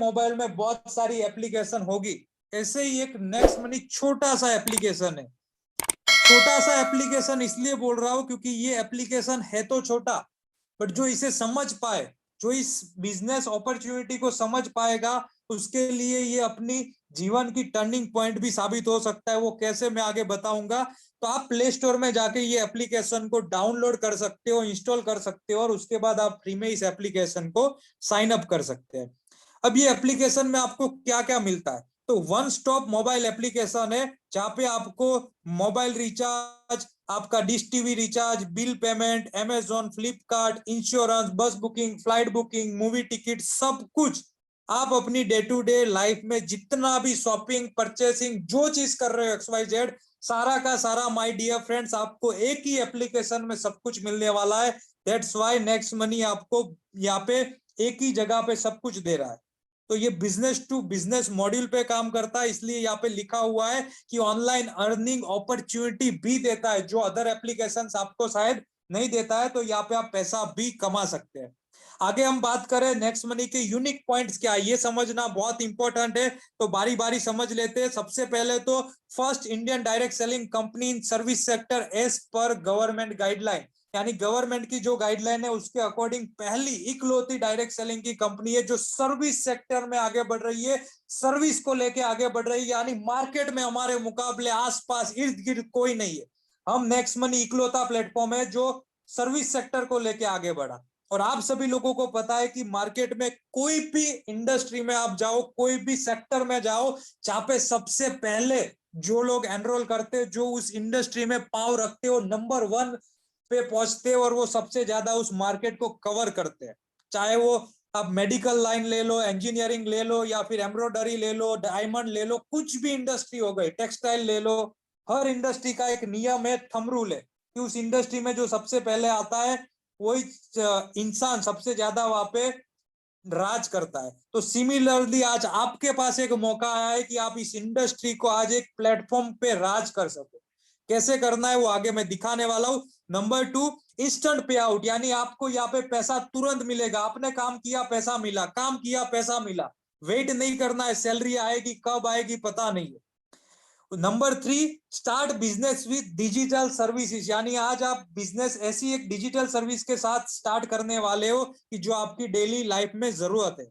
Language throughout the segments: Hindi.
मोबाइल में बहुत सारी एप्लीकेशन होगी, ऐसे ही एक नेक्स्ट मनी छोटा सा एप्लीकेशन है। छोटा सा एप्लीकेशन इसलिए बोल रहा हूं क्योंकि ये एप्लीकेशन है तो छोटा, बट जो इसे समझ पाए, जो इस बिजनेस अपॉर्चुनिटी को समझ पाएगा, उसके लिए ये अपनी जीवन की टर्निंग पॉइंट भी साबित हो सकता है। वो कैसे, मैं आगे बताऊंगा। तो आप प्ले स्टोर में जाके ये एप्लीकेशन को डाउनलोड कर सकते हो, इंस्टॉल कर सकते हो, और उसके बाद आप फ्री में इस एप्लीकेशन को साइन अप कर सकते हैं। अब ये एप्लीकेशन में आपको क्या क्या मिलता है, तो वन स्टॉप मोबाइल एप्लीकेशन है, जहां पे आपको मोबाइल रिचार्ज, आपका dish TV recharge, bill payment, Amazon, Flipkart, insurance, bus booking, flight booking, movie ticket, सब कुछ आप अपनी डे टू डे लाइफ में जितना भी शॉपिंग, परचेसिंग, जो चीज कर रहे हो XYZ, सारा का सारा माय डियर फ्रेंड्स आपको एक ही एप्लीकेशन में सब कुछ मिलने वाला है। दैट्स व्हाई नेक्स्ट मनी आपको यहाँ पे एक ही जगह पे सब कुछ दे रहा है। तो ये बिजनेस टू बिजनेस मॉड्यूल पे काम करता है, इसलिए यहाँ पे लिखा हुआ है कि ऑनलाइन अर्निंग अपॉर्चुनिटी भी देता है, जो अदर एप्लीकेशन आपको शायद नहीं देता है। तो यहाँ पे आप पैसा भी कमा सकते हैं। आगे हम बात करें नेक्स्ट मनी के यूनिक पॉइंट्स क्या है, ये समझना बहुत इंपॉर्टेंट है। तो बारी बारी समझ लेते हैं। सबसे पहले तो first Indian direct selling company in service sector as per government guideline, यानी गवर्नमेंट की जो गाइडलाइन है उसके अकॉर्डिंग पहली इकलौती डायरेक्ट सेलिंग की कंपनी है जो सर्विस सेक्टर में आगे बढ़ रही है, सर्विस को लेके आगे बढ़ रही है। यानी मार्केट में हमारे मुकाबले आसपास इर्द गिर्द कोई नहीं है। हम नेक्स्ट मनी इकलौता प्लेटफॉर्म है जो सर्विस सेक्टर को लेके आगे बढ़ा। और आप सभी लोगों को पता है कि मार्केट में कोई भी इंडस्ट्री में आप जाओ, कोई भी सेक्टर में जाओ, जहां पे सबसे पहले जो लोग एनरोल करते, जो उस इंडस्ट्री में पांव रखते हो, नंबर 1 पे पहुंचते, और वो सबसे ज्यादा उस मार्केट को कवर करते हैं। चाहे वो आप मेडिकल लाइन ले लो, इंजीनियरिंग ले लो, या फिर एम्ब्रॉयडरी ले लो, डायमंड ले लो, कुछ भी इंडस्ट्री हो गई, टेक्सटाइल ले लो। हर इंडस्ट्री का एक नियम है, थंब रूल है, कि उस इंडस्ट्री में जो सबसे पहले आता है वही इंसान सबसे ज्यादा वहां पे राज करता है। तो सिमिलरली आज आपके पास एक मौका आया है कि आप इस इंडस्ट्री को आज एक प्लेटफॉर्म पे राज कर सको। कैसे करना है वो आगे मैं दिखाने वाला हूं। नंबर 2, इंस्टेंट पे आउट, यानी आपको यहाँ पे पैसा तुरंत मिलेगा। आपने काम किया, पैसा मिला, काम किया, पैसा मिला। वेट नहीं करना है, सैलरी आएगी कब आएगी पता नहीं है। Number 3, start business with digital services, यानी आज आप बिजनेस ऐसी एक डिजिटल सर्विस के साथ स्टार्ट करने वाले हो कि जो आपकी डेली लाइफ में जरूरत है।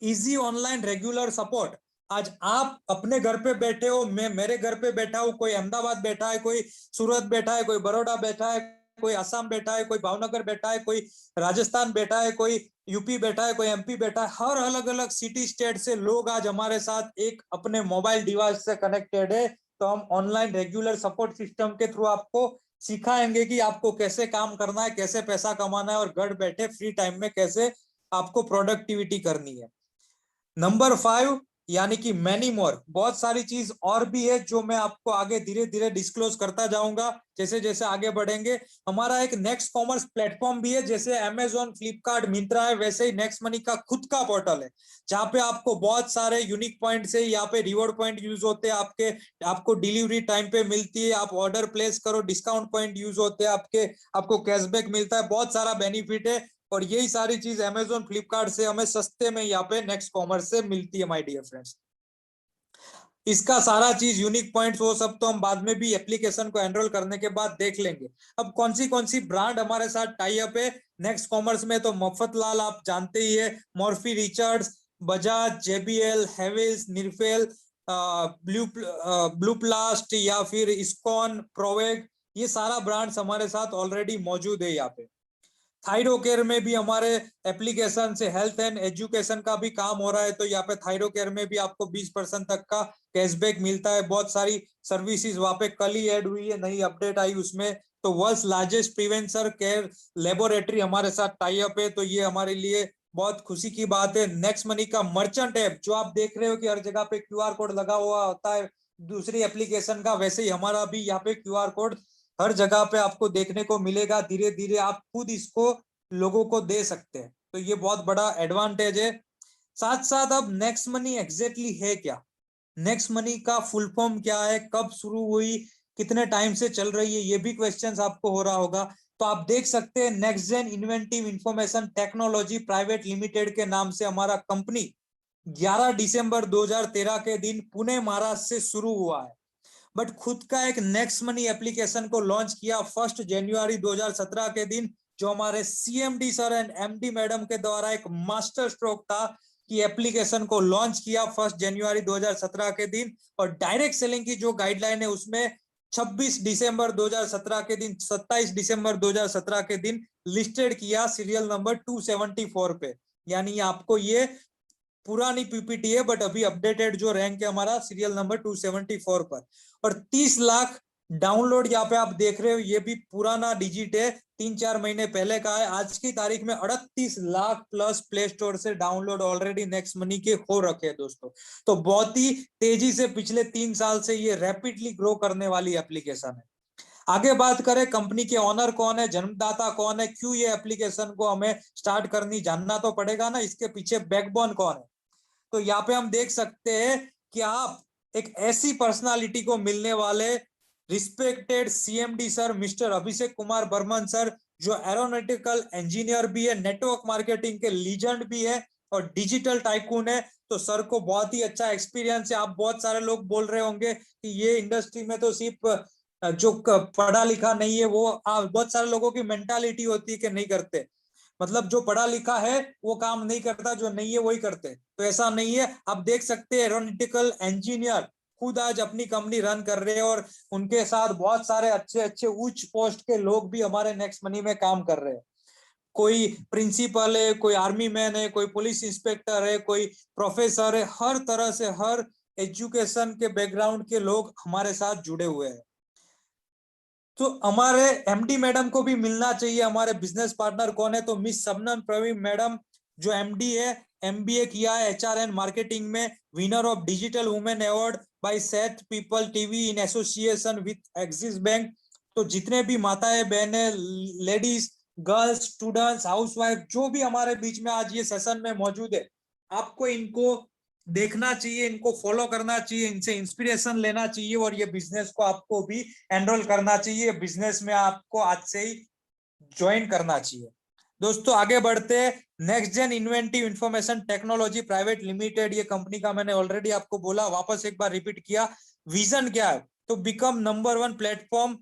इजी ऑनलाइन रेगुलर सपोर्ट, आज आप अपने घर पे बैठे हो, मैं मेरे घर पे बैठा हूं, कोई अहमदाबाद बैठा है, कोई सूरत बैठा है, कोई बड़ौदा बैठा है, कोई असम बैठा है, कोई भावनगर बैठा है, कोई राजस्थान बैठा है, कोई यूपी बैठा है, कोई एमपी बैठा है। हर अलग अलग सिटी स्टेट से लोग आज हमारे साथ एक अपने मोबाइल डिवाइस से कनेक्टेड है। तो हम ऑनलाइन रेगुलर सपोर्ट सिस्टम के थ्रू आपको सिखाएंगे कि आपको कैसे काम करना है, कैसे पैसा कमाना है, और घर बैठे फ्री टाइम में कैसे आपको प्रोडक्टिविटी करनी है। नंबर 5, यानी कि मैनी मोर, बहुत सारी चीज और भी है जो मैं आपको आगे धीरे धीरे डिस्क्लोज करता जाऊंगा जैसे जैसे आगे बढ़ेंगे। हमारा एक नेक्स्ट कॉमर्स प्लेटफॉर्म भी है, जैसे अमेजोन, फ्लिपकार्ट, मिंत्रा है, वैसे ही नेक्स्ट मनी का खुद का पोर्टल है, जहां पे आपको बहुत सारे यूनिक पॉइंट है। यहाँ पे रिवॉर्ड पॉइंट यूज होते हैं आपके, आपको डिलीवरी टाइम पे मिलती है, आप ऑर्डर प्लेस करो, डिस्काउंट पॉइंट यूज होते हैं आपके, आपको कैशबैक मिलता है, बहुत सारा बेनिफिट है। और यही सारी चीज अमेजोन, फ्लिपकार्ट से हमें सस्ते में यहाँ पे नेक्स्ट कॉमर्स से मिलती है माय डियर फ्रेंड्स। इसका सारा चीज यूनिक पॉइंट्स वो सब तो हम बाद में भी एप्लीकेशन को एनरोल करने के बाद देख लेंगे। अब कौन सी ब्रांड हमारे साथ टाई अप है नेक्स्ट कॉमर्स में, तो मफतलाल आप जानते ही है, Morphy Richards, Bajaj, JBL, Havells, निरफेल, ब्लू प्लास्ट, या फिर इस्कॉन, प्रोवेग, ये सारा ब्रांड्स हमारे साथ ऑलरेडी मौजूद है यहाँ पे। थायरो केयर में भी हमारे एप्लीकेशन से हेल्थ एंड एजुकेशन का भी काम हो रहा है, तो यहाँ पे थायरो केयर में भी आपको 20% तक का कैशबैक मिलता है। बहुत सारी सर्विसेज वहां पे कल ही ऐड हुई है, नई अपडेट आई उसमें। तो world's largest prevention care laboratory हमारे साथ टाई अप है, तो ये हमारे लिए बहुत खुशी की बात है। नेक्स्ट मनी का मर्चेंट ऐप जो आप देख रहे हो कि हर जगह पे क्यूआर कोड लगा हुआ होता है दूसरी एप्लीकेशन का, वैसे ही हमारा भी यहाँ पे क्यूआर कोड हर जगह पे आपको देखने को मिलेगा। धीरे धीरे आप खुद इसको लोगों को दे सकते हैं, तो ये बहुत बड़ा एडवांटेज है। साथ साथ अब नेक्स्ट मनी एग्जैक्टली है क्या, नेक्स्ट मनी का फुल फॉर्म क्या है, कब शुरू हुई, कितने टाइम से चल रही है, ये भी क्वेश्चंस आपको हो रहा होगा। तो आप देख सकते हैं next gen inventive information technology private limited के नाम से हमारा कंपनी 11 दिसंबर 2013 के दिन पुणे महाराष्ट्र से शुरू हुआ है, बट खुद का एक नेक्स्ट मनी एप्लीकेशन को लॉन्च किया 1 जनवरी 2017 के दिन, जो हमारे CMD sir and MD madam के द्वारा एक मास्टर स्ट्रोक था कि एप्लीकेशन को लॉन्च किया 1 जनवरी 2017 के दिन। और डायरेक्ट सेलिंग की जो गाइडलाइन है उसमें 26 दिसंबर 2017 के दिन, 27 दिसंबर 2017 के दिन लिस्टेड किया सीरियल नंबर 274 पे। यानी आपको ये पुरानी पीपीटी है, बट अभी अपडेटेड जो रैंक है हमारा सीरियल नंबर 274 पर। और 30 लाख डाउनलोड यहाँ पे आप देख रहे हो, ये भी पुराना डिजिट है, 3-4 महीने पहले का है। आज की तारीख में 38 लाख प्लस प्ले स्टोर से डाउनलोड ऑलरेडी नेक्स्ट मनी के हो रखे हैं दोस्तों। तो बहुत ही तेजी से पिछले 3 साल से ये रैपिडली ग्रो करने वाली एप्लीकेशन है। आगे बात करें कंपनी के ऑनर कौन है, जन्मदाता कौन है, क्यों ये एप्लीकेशन को हमें स्टार्ट करनी, जानना तो पड़ेगा ना, इसके पीछे बैकबोन कौन है। तो यहाँ पे हम देख सकते हैं कि आप एक ऐसी पर्सनालिटी को मिलने वाले respected CMD sir mister Abhishek Kumar Burman sir, जो एरोनॉटिकल इंजीनियर भी है, नेटवर्क मार्केटिंग के लीजेंड भी है और डिजिटल टाइकून है। तो सर को बहुत ही अच्छा एक्सपीरियंस है। आप बहुत सारे लोग बोल रहे होंगे कि ये इंडस्ट्री में तो सिर्फ जो पढ़ा लिखा नहीं है वो, बहुत सारे लोगों की मेंटालिटी होती है कि नहीं करते, मतलब जो पढ़ा लिखा है वो काम नहीं करता, जो नहीं है वही करते। तो ऐसा नहीं है। आप देख सकते हैं एरोनॉटिकल इंजीनियर खुद आज अपनी कंपनी रन कर रहे हैं और उनके साथ बहुत सारे अच्छे अच्छे उच्च पोस्ट के लोग भी हमारे नेक्स्ट मनी में काम कर रहे हैं। कोई प्रिंसिपल है, कोई आर्मी मैन है, कोई पुलिस इंस्पेक्टर है, कोई प्रोफेसर है, हर तरह से हर एजुकेशन के बैकग्राउंड के लोग हमारे साथ जुड़े हुए हैं। तो हमारे एमडी मैडम को भी मिलना चाहिए। हमारे बिजनेस पार्टनर कौन है, तो मिस शबनम प्रवीण मैडम, जो एमडी है, एमबीए किया है एचआर एंड मार्केटिंग में, winner of digital women award bye Seth people TV in association with axis bank. तो जितने भी माताएं बहनें, लेडीज, गर्ल्स, स्टूडेंट्स, हाउसवाइफ, जो भी हमारे बीच में आज ये सेशन में मौजूद है, आपको इनको देखना चाहिए, इनको फॉलो करना चाहिए, इनसे इंस्पिरेशन लेना चाहिए और ये बिजनेस को आपको भी एनरोल करना चाहिए, बिजनेस में आपको आज से ही ज्वाइन करना चाहिए। दोस्तों आगे बढ़ते हैं। Next gen inventive information technology private limited, ये कंपनी का मैंने ऑलरेडी आपको बोला, वापस एक बार रिपीट किया। विजन क्या है, तो become number 1 platform,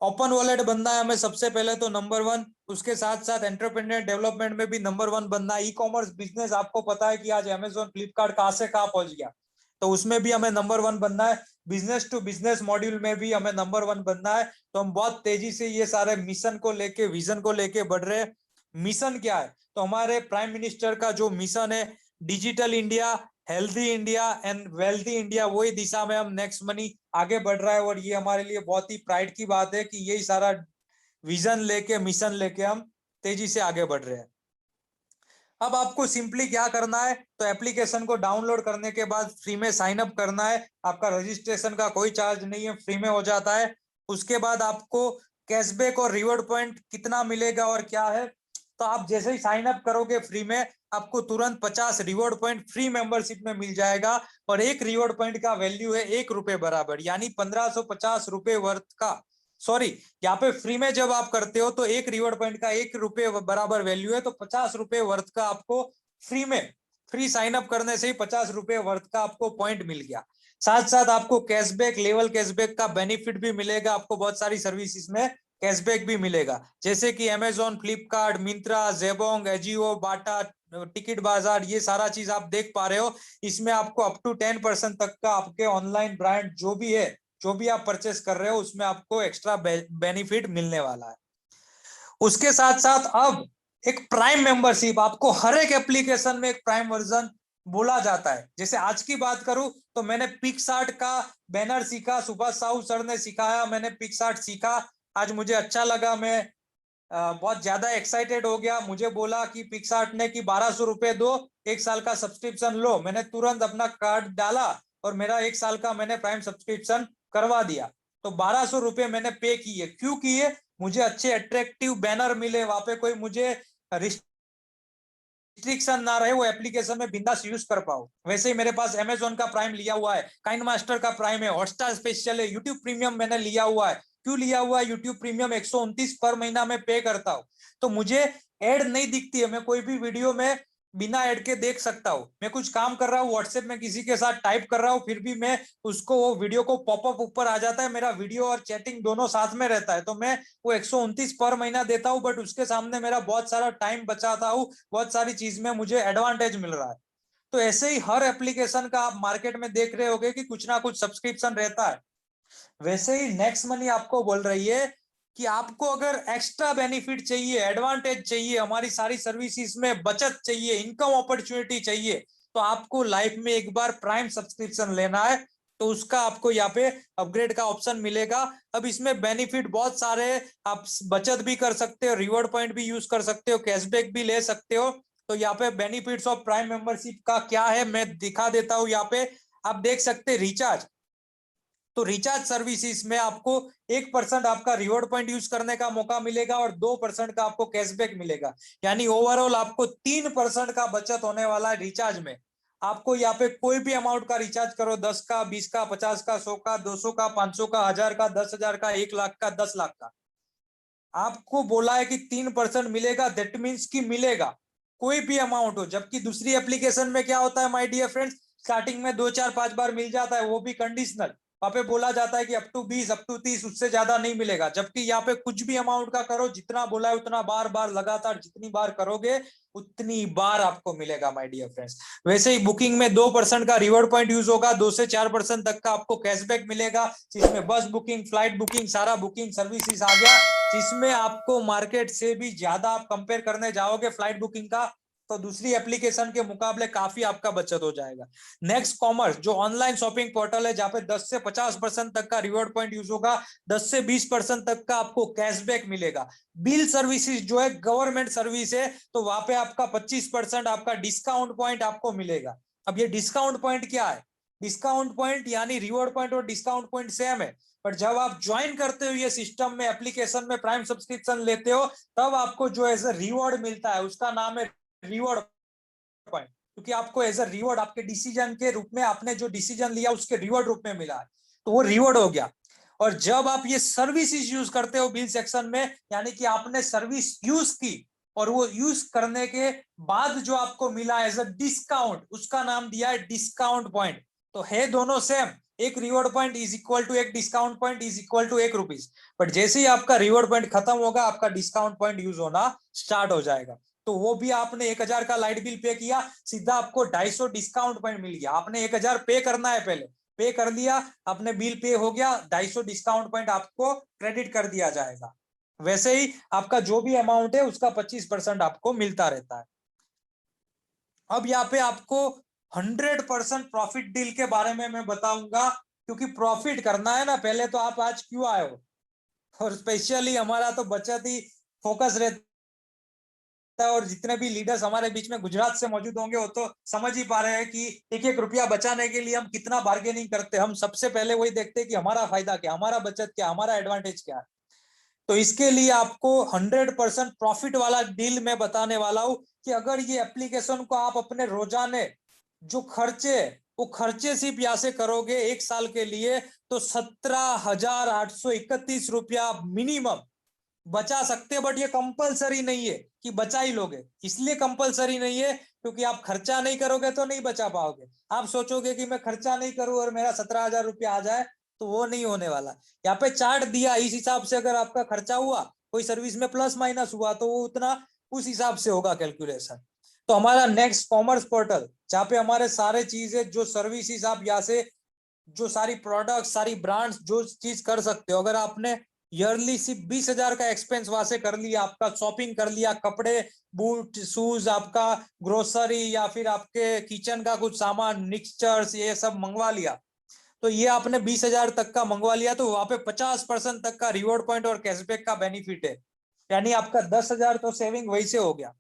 open wallet बनना है हमें सबसे पहले तो नंबर 1। उसके साथ साथ एंटरप्रेन्योर डेवलपमेंट में भी नंबर 1 बनना है। ई कॉमर्स बिजनेस, आपको पता है कि आज अमेजोन फ्लिपकार्ट कहां से कहां पहुंच गया, तो उसमें भी हमें नंबर 1 बनना है। बिजनेस टू बिजनेस मॉड्यूल में भी हमें नंबर 1 बनना है। तो हम बहुत तेजी से ये सारे मिशन को लेके, विजन को लेके बढ़ रहे हैं। मिशन क्या है, तो हमारे प्राइम मिनिस्टर का जो मिशन है, digital India, healthy India and wealthy India, वही दिशा में हम नेक्स्ट मनी आगे बढ़ रहा है। और ये हमारे लिए बहुत ही प्राइड की बात है कि यही सारा विजन लेके, मिशन लेके हम तेजी से आगे बढ़ रहे हैं। अब आपको सिंपली क्या करना है, तो एप्लीकेशन को डाउनलोड करने के बाद फ्री में साइन अप करना है। आपका रजिस्ट्रेशन का कोई चार्ज नहीं है, फ्री में हो जाता है। उसके बाद आपको कैशबैक और रिवॉर्ड पॉइंट कितना मिलेगा और क्या है, तो आप जैसे ही साइन अप करोगे फ्री में, आपको तुरंत 50 रिवॉर्ड पॉइंट फ्री मेंबरशिप में मिल जाएगा। और एक रिवॉर्ड पॉइंट का वैल्यू है ₹1 बराबर, यानी 1550 रुपए वर्थ का, सॉरी, यहाँ पे फ्री में जब आप करते हो तो एक रिवॉर्ड पॉइंट का ₹1 बराबर वैल्यू है, तो 50 रुपए वर्थ का आपको फ्री में, फ्री साइन अप करने से ही 50 रुपए वर्थ का आपको पॉइंट मिल गया। साथ साथ आपको कैशबैक, लेवल कैशबैक का बेनिफिट भी मिलेगा। आपको बहुत सारी सर्विसेज में कैशबैक भी मिलेगा, जैसे कि अमेजोन, फ्लिपकार्ट, मिंत्रा, जेबोंग, एजियो, बाटा, टिकट बाजार, ये सारा चीज आप देख पा रहे हो। इसमें आपको अप टू 10% तक का आपके ऑनलाइन ब्रांड जो भी है, जो भी आप परचेस कर रहे हो, उसमें आपको एक्स्ट्रा बेनिफिट मिलने वाला है। उसके साथ साथ अब एक प्राइम मेंबरशिप, आपको हर एक एप्लीकेशन में एक प्राइम वर्जन बोला जाता है। जैसे आज की बात करूं तो मैंने पिक्सआर्ट का बैनर सीखा, सुभाष साहू सर ने सिखाया, मैंने पिक्सआर्ट सीखा। आज मुझे अच्छा लगा, मैं बहुत ज्यादा एक्साइटेड हो गया। मुझे बोला कि पिक्सआर्ट ने कि 1200 रुपए दो, 1 साल का सब्सक्रिप्शन लो। मैंने तुरंत अपना कार्ड डाला और मेरा 1 साल का मैंने प्राइम सब्सक्रिप्शन करवा दिया। तो 1200 रुपए मैंने पे किए। क्यों किए, मुझे अच्छे अट्रैक्टिव बैनर मिले, वहां पे कोई मुझे रिस्ट्रिक्शन ना रहे, वो एप्लीकेशन में बिंदास यूज कर पाओ। वैसे ही मेरे पास अमेजोन का प्राइम लिया हुआ है, काइंड मास्टर का प्राइम है, हॉटस्टार स्पेशल है, यूट्यूब प्रीमियम मैंने लिया हुआ है। क्यों लिया हुआ है यूट्यूब प्रीमियम, 129 पर महीना में पे करता हूँ, तो मुझे एड नहीं दिखती है। मैं कोई भी वीडियो में बिना ऐड के देख सकता हूँ। मैं कुछ काम कर रहा हूँ व्हाट्सएप में किसी के साथ टाइप कर रहा हूँ, फिर भी मैं उसको वो वीडियो को पॉपअप ऊपर आ जाता है, मेरा वीडियो और चैटिंग दोनों साथ में रहता है। तो मैं वो 129 पर महीना देता हूँ, बट उसके सामने मेरा बहुत सारा टाइम बचाता हूँ, बहुत सारी चीज में मुझे एडवांटेज मिल रहा है। तो ऐसे ही हर एप्लीकेशन का आप मार्केट में देख रहे होगे कि कुछ ना कुछ सब्सक्रिप्शन रहता है। वैसे ही नेक्स्ट मनी आपको बोल रही है कि आपको अगर एक्स्ट्रा बेनिफिट चाहिए, एडवांटेज चाहिए, हमारी सारी सर्विसेज में बचत चाहिए, इनकम अपॉर्चुनिटी चाहिए, तो आपको लाइफ में एक बार प्राइम सब्सक्रिप्शन लेना है। तो उसका आपको यहाँ पे अपग्रेड का ऑप्शन मिलेगा। अब इसमें बेनिफिट बहुत सारे, आप बचत भी कर सकते हो, रिवॉर्ड पॉइंट भी यूज कर सकते हो, कैशबैक भी ले सकते हो। तो यहाँ पे बेनिफिट्स ऑफ प्राइम मेंबरशिप का क्या है मैं दिखा देता हूँ। यहाँ पे आप देख सकते हैं रिचार्ज। तो रिचार्ज सर्विसेज में आपको 1% आपका रिवॉर्ड पॉइंट यूज करने का मौका मिलेगा और 2% का आपको कैशबैक मिलेगा। यानी ओवरऑल आपको 3% का बचत होने वाला है रिचार्ज में। आपको यहाँ पे कोई भी अमाउंट का रिचार्ज करो, 10 का, 20 का, 50 का, 100 का, 200 का, 500 का, 1000 का, 10,000 का, 1 लाख का, 10 लाख का, आपको बोला है कि 3% मिलेगा। दैट मीन्स कि मिलेगा कोई भी अमाउंट हो। जबकि दूसरी एप्लीकेशन में क्या होता है माय डियर फ्रेंड्स, स्टार्टिंग में 2 4 5 बार मिल जाता है, वो भी कंडीशनल। वहां पे बोला जाता है कि अप टू 20, अप टू 30, उससे ज्यादा नहीं मिलेगा। जबकि यहाँ पे कुछ भी अमाउंट का करो, जितना बोला है उतना बार बार लगातार जितनी बार करोगे उतनी बार आपको मिलेगा माय डियर फ्रेंड्स। वैसे ही बुकिंग में 2% का रिवॉर्ड पॉइंट यूज होगा, 2 से 4% तक का आपको कैशबैक मिलेगा, जिसमें बस बुकिंग, फ्लाइट बुकिंग, सारा बुकिंग सर्विसेज आ गया। जिसमें आपको मार्केट से भी ज्यादा आप कंपेयर करने जाओगे फ्लाइट बुकिंग का, तो दूसरी एप्लीकेशन के मुकाबले काफी आपका बचत हो जाएगा। नेक्स्ट कॉमर्स जो ऑनलाइन शॉपिंग पोर्टल है, जहां पे 10 से 50% तक का रिवॉर्ड पॉइंट यूज होगा, 10 से 20% तक का आपको कैशबैक मिलेगा। बिल सर्विसेज जो है गवर्नमेंट सर्विस है, तो वहां पे आपका 25% आपका डिस्काउंट पॉइंट आपको मिलेगा। अब ये डिस्काउंट पॉइंट क्या है? डिस्काउंट पॉइंट यानी रिवॉर्ड पॉइंट और डिस्काउंट पॉइंट सेम है, पर जब आप ज्वाइन करते हो ये सिस्टम में, एप्लीकेशन में प्राइम सब्सक्रिप्शन लेते हो, तब आपको जो एज अ रिवॉर्ड मिलता है, उसका नाम है रिवॉर्ड पॉइंट। क्योंकि आपको एज अ रिवॉर्ड आपके डिसीजन के रूप में, आपने जो डिसीजन लिया उसके रिवॉर्ड रूप में मिला है, तो वो रिवॉर्ड हो गया। और जब आप ये सर्विसेज यूज करते हो बिल सेक्शन में, यानी कि आपने सर्विस यूज की और वो यूज करने के बाद जो आपको मिला एज अ डिस्काउंट, उसका नाम दिया है डिस्काउंट पॉइंट। तो है दोनों सेम, एक reward point is equal to एक discount point is equal to ₹1। But जैसे ही आपका रिवॉर्ड पॉइंट खत्म होगा, आपका डिस्काउंट पॉइंट यूज होना स्टार्ट हो जाएगा। तो वो भी आपने 1,000 का लाइट बिल पे किया, सीधा आपको 250 डिस्काउंट पॉइंट मिल गया। आपने 1,000 पे करना है, पहले पे कर दिया, अपने बिल पे हो गया, 250 डिस्काउंट पॉइंट आपको क्रेडिट कर दिया जाएगा। वैसे ही आपका जो भी अमाउंट है उसका 25% आपको मिलता रहता है। अब यहाँ पे आपको 100% प्रॉफिट डील के बारे में मैं बताऊंगा, क्योंकि प्रॉफिट करना है ना, पहले तो आप आज क्यों आए हो। और स्पेशली हमारा तो बचत ही फोकस रहता है, और जितने भी लीडर्स हमारे बीच में गुजरात से मौजूद होंगे वो तो समझ ही पा रहे हैं कि एक एक रुपया बचाने के लिए हम कितना बार्गेनिंग करते हैं। हम सबसे पहले वही देखते हैं कि हमारा फायदा क्या, हमारा बचत क्या, हमारा एडवांटेज क्या है। तो इसके लिए आपको 100% प्रॉफिट वाला डील मैं बताने वाला हूं कि अगर ये एप्लीकेशन को आप अपने रोजाने जो खर्चे, वो खर्चे सिर्फ यहाँ से करोगे 1 साल के लिए, तो 17,831 रुपया मिनिमम बचा सकते हैं। बट ये कंपलसरी नहीं है कि बचा ही लोगे। इसलिए कंपलसरी नहीं है क्योंकि आप खर्चा नहीं करोगे तो नहीं बचा पाओगे। आप सोचोगे कि मैं खर्चा नहीं करूं और मेरा 17,000 रुपया आ जाए, तो वो नहीं होने वाला। यहाँ पे चार्ट दिया, इस हिसाब से अगर आपका खर्चा हुआ, कोई सर्विस में प्लस माइनस हुआ, तो वो उतना उस हिसाब से होगा कैलकुलेशन। तो हमारा नेक्स्ट कॉमर्स पोर्टल, जहाँ पे हमारे सारे चीजें जो सर्विसेज आप यहाँ से, जो सारी प्रोडक्ट, सारी ब्रांड्स, जो चीज कर सकते हो, अगर आपने ईयरली सिर्फ 20,000 का एक्सपेंस वहां से कर लिया, आपका शॉपिंग कर लिया, कपड़े, बूट, शूज, आपका ग्रोसरी या फिर आपके किचन का कुछ सामान, मिक्सचर्स, ये सब मंगवा लिया, तो ये आपने 20,000 तक का मंगवा लिया, तो वहां पे 50% तक का रिवॉर्ड पॉइंट और कैशबैक का बेनिफिट है। यानी आपका 10,000 तो सेविंग वही से हो गया।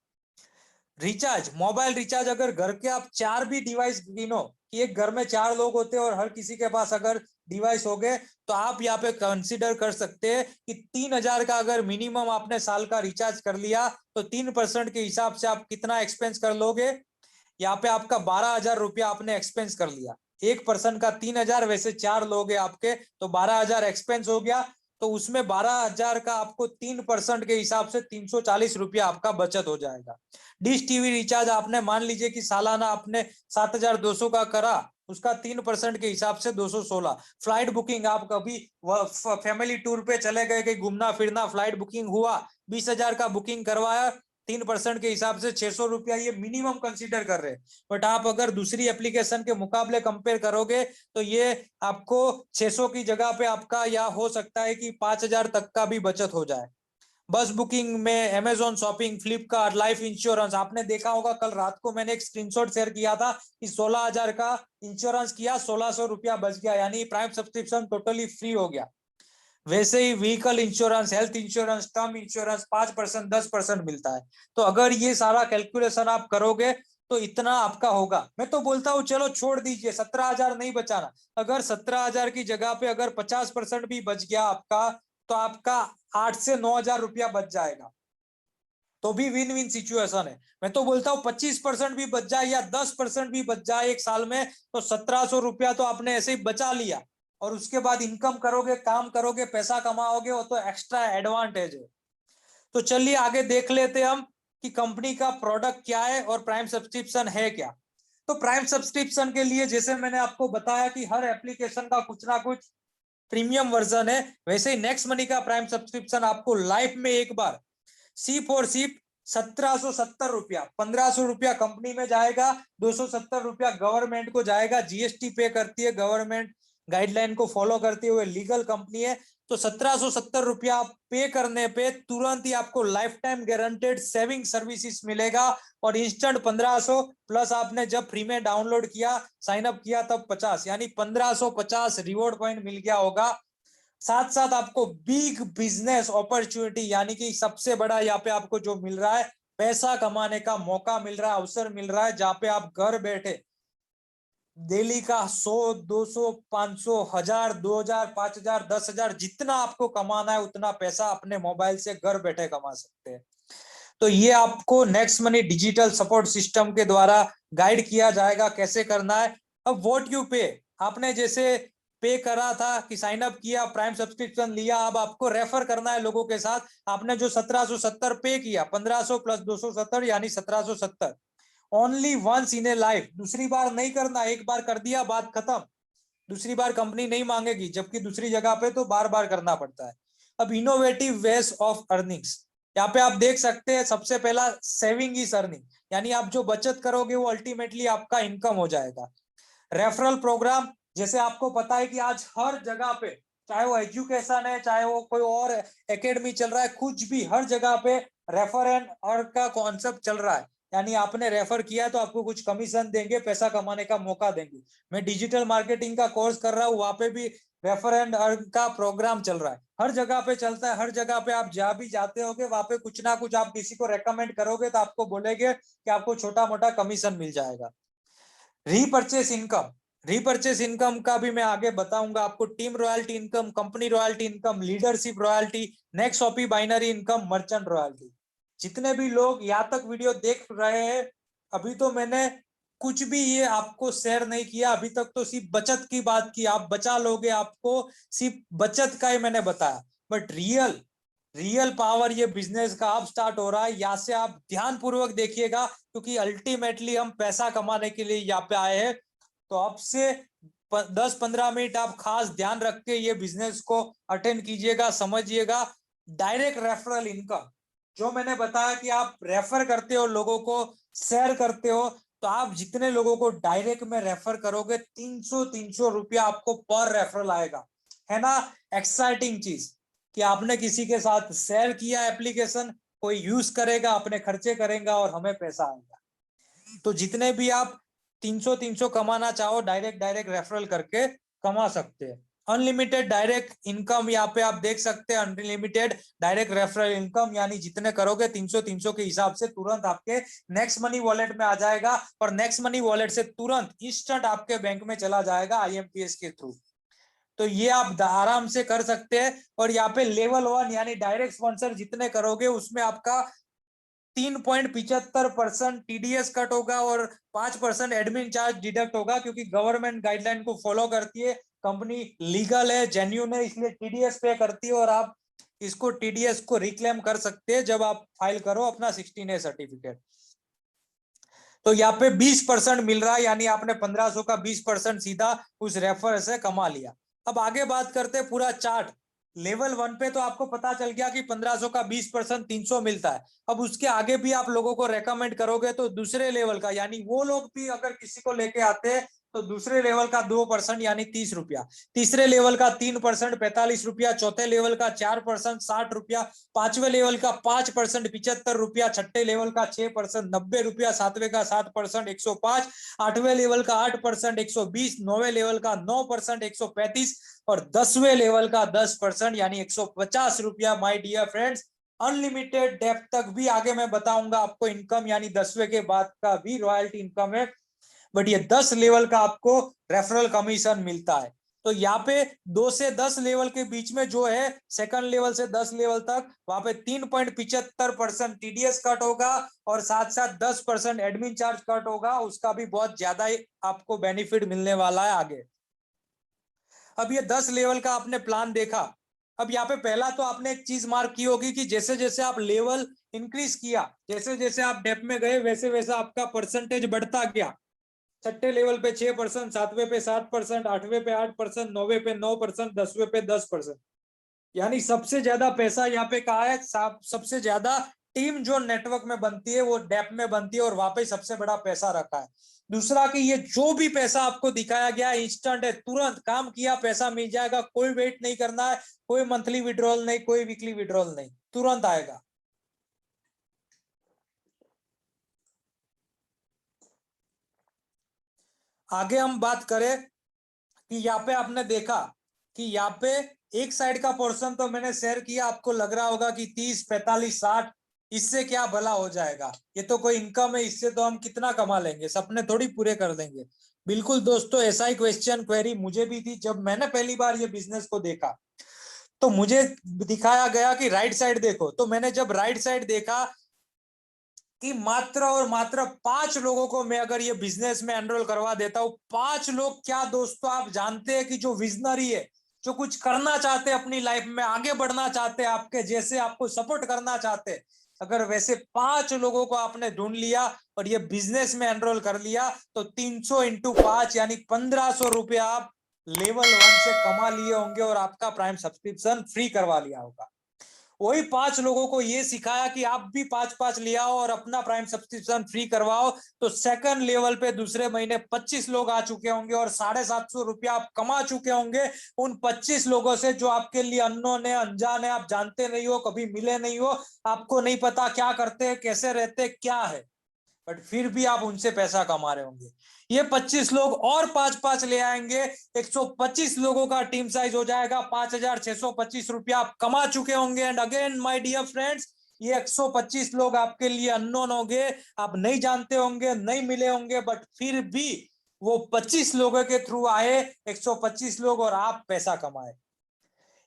रिचार्ज, मोबाइल रिचार्ज, अगर घर के आप 4 भी डिवाइस गिनो, कि एक घर में 4 लोग होते हैं और हर किसी के पास अगर डिवाइस हो गए, तो आप यहाँ पे कंसीडर कर सकते हैं कि 3,000 का अगर मिनिमम आपने साल का रिचार्ज कर लिया, तो 3% के हिसाब से आप कितना एक्सपेंस कर लोगे। यहाँ पे आपका 12,000 रुपया आपने एक्सपेंस कर लिया। एक पर्सन का 3,000, वैसे 4 लोग हैं आपके, तो 12,000 एक्सपेंस हो गया। तो उसमें 12,000 का आपको 3% के हिसाब से 340 रुपया आपका बचत हो जाएगा। डिश टीवी रिचार्ज आपने मान लीजिए कि सालाना आपने 7,200 का करा, उसका 3% के हिसाब से 216। फ्लाइट बुकिंग आप कभी फैमिली टूर पे चले गए, कहीं घूमना फिरना, फ्लाइट बुकिंग हुआ, 20,000 का बुकिंग करवाया, 3% के हिसाब से 600 रुपया ये मिनिमम कंसीडर कर रहे हैं। बट आप अगर दूसरी एप्लीकेशन के मुकाबले कंपेयर करोगे तो ये आपको 600 की जगह पे आपका या हो सकता है कि 5,000 तक का भी बचत हो जाए। बस बुकिंग में Amazon shopping, Flipkart, life insurance, आपने देखा होगा कल रात को मैंने एक स्क्रीनशॉट शेयर किया था कि 16,000 का इंश्योरेंस किया, 1,600 रुपया बच गया, यानी प्राइम सब्सक्रिप्शन टोटली फ्री हो गया। वैसे ही vehicle insurance, health insurance, term insurance 5%, 10% मिलता है। तो अगर ये सारा कैलकुलेशन आप करोगे तो इतना आपका होगा। मैं तो बोलता हूँ चलो छोड़ दीजिए, 17,000 नहीं बचाना। अगर 17,000 की जगह पे अगर 50% भी बच गया आपका, तो आपका 8 से 9,000 रुपया बच जाएगा, तो भी विन विन सिचुएशन है। मैं तो बोलता हूँ 25% भी बच जाए या 10% भी बच जाए एक साल में, तो 1,700 रुपया तो आपने ऐसे ही बचा लिया। और उसके बाद इनकम करोगे, काम करोगे, पैसा कमाओगे, वो तो एक्स्ट्रा एडवांटेज है। तो चलिए आगे देख लेते हम कि कंपनी का प्रोडक्ट क्या है और प्राइम सब्सक्रिप्शन है क्या। तो प्राइम सब्सक्रिप्शन के लिए जैसे मैंने आपको बताया कि हर एप्लीकेशन का कुछ ना कुछ प्रीमियम वर्जन है, वैसे ही नेक्स्ट मनी का प्राइम सब्सक्रिप्शन आपको लाइफ में एक बार सिर्फ और सिर्फ 1,770 रुपया, 1,500 रुपया कंपनी में जाएगा, 270 रुपया गवर्नमेंट को जाएगा। जीएसटी पे करती है गवर्नमेंट, गाइडलाइन को फॉलो करते हुए लीगल कंपनी है। तो 1,770 रुपया पे करने पे तुरंत ही आपको life time guaranteed saving services मिलेगा। और इंस्टेंट 1,500 प्लस आपने जब फ्री में डाउनलोड किया, साइन अप किया तब 50, यानी 1,550 रिवॉर्ड पॉइंट मिल गया होगा। साथ साथ आपको बिग बिजनेस अपॉर्चुनिटी, यानी कि सबसे बड़ा यहाँ पे आपको जो मिल रहा है, पैसा कमाने का मौका मिल रहा है, अवसर मिल रहा है, जहां पे आप घर बैठे डेली का 100, 200, 500, 1,000, 2,000, 5,000, 10,000 जितना आपको कमाना है उतना पैसा अपने मोबाइल से घर बैठे कमा सकते हैं। तो ये आपको next money digital support system के द्वारा गाइड किया जाएगा कैसे करना है। अब व्हाट यू पे, आपने जैसे पे करा था कि साइन अप किया, प्राइम सब्सक्रिप्शन लिया, अब आपको रेफर करना है लोगों के साथ। आपने जो 1,770 पे किया, 1,500 प्लस 270 यानी 1,770, only once in a life, दूसरी बार नहीं करना। एक बार कर दिया बात खत्म, दूसरी बार कंपनी नहीं मांगेगी, जबकि दूसरी जगह पे तो बार बार करना पड़ता है। अब इनोवेटिव वेज ऑफ अर्निंग्स, यहाँ पे आप देख सकते हैं सबसे पहला सेविंग इज अर्निंग, यानी आप जो बचत करोगे वो अल्टीमेटली आपका इनकम हो जाएगा। रेफरल प्रोग्राम, जैसे आपको पता है कि आज हर जगह पे, चाहे वो एजुकेशन है, चाहे वो कोई और एकेडमी चल रहा है, कुछ भी हर जगह पे रेफर एंड अर्न का कॉन्सेप्ट चल रहा है। यानी आपने रेफर किया तो आपको कुछ कमीशन देंगे, पैसा कमाने का मौका देंगे। मैं डिजिटल मार्केटिंग का कोर्स कर रहा हूँ, वहां पे भी रेफर एंड अर्न का प्रोग्राम चल रहा है, हर जगह पे चलता है। हर जगह पे आप जहाँ भी जाते होगे वहां पे कुछ ना कुछ आप किसी को रेकमेंड करोगे तो आपको बोलेंगे कि आपको छोटा मोटा कमीशन मिल जाएगा। रीपर्चेस इनकम, रीपर्चेस इनकम का भी मैं आगे बताऊंगा आपको। Team royalty income, company royalty income, leadership royalty, next shopee binary income, merchant royalty. जितने भी लोग यहाँ तक वीडियो देख रहे हैं, अभी तो मैंने कुछ भी ये आपको शेयर नहीं किया, अभी तक तो सिर्फ बचत की बात की, आप बचा लोगे, आपको सिर्फ बचत का ही मैंने बताया। बट रियल रियल पावर ये बिजनेस का अब स्टार्ट हो रहा है, यहाँ से आप ध्यान पूर्वक देखिएगा, क्योंकि अल्टीमेटली हम पैसा कमाने के लिए यहाँ पे आए हैं। तो अब से 10-15 मिनट आप खास ध्यान रख के ये बिजनेस को अटेंड कीजिएगा, समझिएगा। डायरेक्ट रेफरल इनकम, जो मैंने बताया कि आप रेफर करते हो, लोगों को शेयर करते हो, तो आप जितने लोगों को डायरेक्ट में रेफर करोगे 300 रुपया आपको पर रेफरल आएगा। है ना एक्साइटिंग चीज कि आपने किसी के साथ शेयर किया एप्लीकेशन, कोई यूज करेगा, अपने खर्चे करेगा और हमें पैसा आएगा। तो जितने भी आप 300 कमाना चाहो, डायरेक्ट डायरेक्ट रेफरल करके कमा सकते हैं। अनलिमिटेड डायरेक्ट इनकम, यहाँ पे आप देख सकते हैं अनलिमिटेड डायरेक्ट रेफरल इनकम, यानी जितने करोगे 300 के हिसाब से तुरंत आपके नेक्स्ट मनी वॉलेट में आ जाएगा, और नेक्स्ट मनी वॉलेट से तुरंत इंस्टेंट आपके बैंक में चला जाएगा IMPS के थ्रू। तो ये आप आराम से कर सकते हैं। और यहाँ पे लेवल 1 यानी डायरेक्ट स्पॉन्सर जितने करोगे उसमें आपका 3.75% TDS कट होगा और 5% एडमिन चार्ज डिडक्ट होगा, क्योंकि गवर्नमेंट गाइडलाइन को फॉलो करती है। कंपनी लीगल है, जेन्युइन है, इसलिए टीडीएस पे करती है और आप इसको टीडीएस को रिक्लेम कर सकते हैं जब आप फाइल करो अपना 16A सर्टिफिकेट। तो यहाँ पे 20% मिल रहा है, यानी आपने 1500 का 20% सीधा उस रेफर से कमा लिया। अब आगे बात करते हैं पूरा चार्ट। लेवल 1 पे तो आपको पता चल गया कि 1500 का 20% 300 मिलता है। अब उसके आगे भी आप लोगों को रेकमेंड करोगे तो दूसरे लेवल का, यानी वो लोग भी अगर किसी को लेके आते हैं तो दूसरे लेवल का 2% यानी 30 रुपया, तीसरे लेवल का 3% 45 रुपया, चौथे लेवल का 4% 60 रुपया, पांचवें लेवल का 5% 75 रुपया, छठे लेवल का 6% 90 रुपया, सातवें का 7% 105, आठवें लेवल का 8% 120, नौवे लेवल का 9% 135 और 10वें लेवल का 10% यानी 150 रुपया। My dear friends, unlimited depth तक भी आगे मैं बताऊंगा आपको इनकम, यानी 10वें के बाद का भी रॉयल्टी इनकम है, बट ये 10 लेवल का आपको रेफरल कमीशन मिलता है। तो यहाँ पे 2 से 10 लेवल के बीच में जो है, सेकंड लेवल से 10 लेवल तक, वहां पे 3.75% टीडीएस कट होगा और साथ साथ 10% एडमिन चार्ज कट होगा। उसका भी बहुत ज्यादा ही आपको बेनिफिट मिलने वाला है आगे। अब ये 10 लेवल का आपने प्लान देखा। अब यहाँ पे पहला तो आपने एक चीज मार्क की होगी कि जैसे जैसे आप लेवल इंक्रीज किया, जैसे जैसे आप डेप्थ में गए, वैसे वैसे आपका परसेंटेज बढ़ता गया। छठे लेवल पे 6%, सातवें पे 7%, आठवें पे 8%, नौवे पे 9%, 10वें पे 10%। यानी सबसे ज्यादा पैसा यहाँ पे कहा है, सबसे ज्यादा टीम जो नेटवर्क में बनती है वो डेप में बनती है और वहां पे सबसे बड़ा पैसा रखा है। दूसरा कि ये जो भी पैसा आपको दिखाया गया इंस्टेंट है, तुरंत काम किया पैसा मिल जाएगा, कोई वेट नहीं करना है, कोई मंथली विड्रॉल नहीं, कोई वीकली विड्रॉल नहीं, तुरंत आएगा। आगे हम बात करें कि यहाँ पे आपने देखा कि यहाँ पे एक साइड का पोर्शन तो मैंने शेयर किया, आपको लग रहा होगा कि 30, 45, 60 इससे क्या भला हो जाएगा, ये तो कोई इनकम है, इससे तो हम कितना कमा लेंगे, सपने थोड़ी पूरे कर देंगे। बिल्कुल दोस्तों, ऐसा ही क्वेश्चन क्वेरी मुझे भी थी जब मैंने पहली बार ये बिजनेस को देखा। तो मुझे दिखाया गया कि राइट साइड देखो, तो मैंने जब राइट साइड देखा कि मात्र और मात्र 5 लोगों को मैं अगर ये बिजनेस में एनरोल करवा देता हूं, 5 लोग क्या दोस्तों, आप जानते हैं कि जो विजनरी है, जो कुछ करना चाहते हैं अपनी लाइफ में, आगे बढ़ना चाहते हैं, आपके जैसे आपको सपोर्ट करना चाहते हैं, अगर वैसे 5 लोगों को आपने ढूंढ लिया और ये बिजनेस में एनरोल कर लिया तो 300 इंटू 5 यानी 1500 रुपया आप लेवल 1 से कमा लिए होंगे और आपका प्राइम सब्सक्रिप्शन फ्री करवा लिया होगा। वही 5 लोगों को ये सिखाया कि आप भी 5-5 ले आओ और अपना प्राइम सब्सक्रिप्शन फ्री करवाओ, तो सेकंड लेवल पे दूसरे महीने 25 लोग आ चुके होंगे और 750 रुपया आप कमा चुके होंगे उन 25 लोगों से जो आपके लिए अननोन है, अनजान है, आप जानते नहीं हो, कभी मिले नहीं हो, आपको नहीं पता क्या करते हैं, कैसे रहते हैं, क्या है, बट फिर भी आप उनसे पैसा कमा रहे होंगे। ये 25 लोग और 5-5 ले आएंगे, 125 लोगों का टीम साइज हो जाएगा, 5,625 रुपया आप कमा चुके होंगे। And again my dear friends, ये 125 लोग आपके लिए अननोन होंगे, आप नहीं जानते होंगे, नहीं मिले होंगे, बट फिर भी वो 25 लोगों के थ्रू आए, 125 लोग, और आप पैसा कमाए।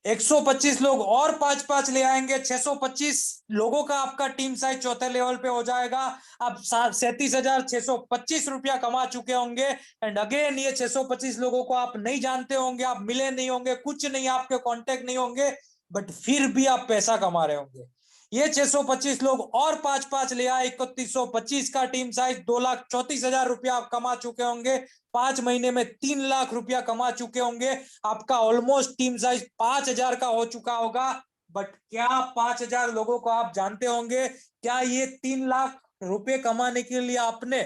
125 लोग और 5-5 ले आएंगे, 625 लोगों का आपका टीम साइज चौथे लेवल पे हो जाएगा, आप 37,625 रुपया कमा चुके होंगे। एंड अगेन ये 625 लोगों को आप नहीं जानते होंगे, आप मिले नहीं होंगे, कुछ नहीं, आपके कांटेक्ट नहीं होंगे, बट फिर भी आप पैसा कमा रहे होंगे। ये 625 लोग और 5-5 ले आए, 3125 का टीम साइज, 2,34,000 रुपया आप कमा चुके होंगे, 5 महीने में 3 लाख रुपया कमा चुके होंगे, आपका ऑलमोस्ट टीम साइज 5,000 का हो चुका होगा। बट क्या 5,000 लोगों को आप जानते होंगे, क्या ये 3 लाख रुपए कमाने के लिए आपने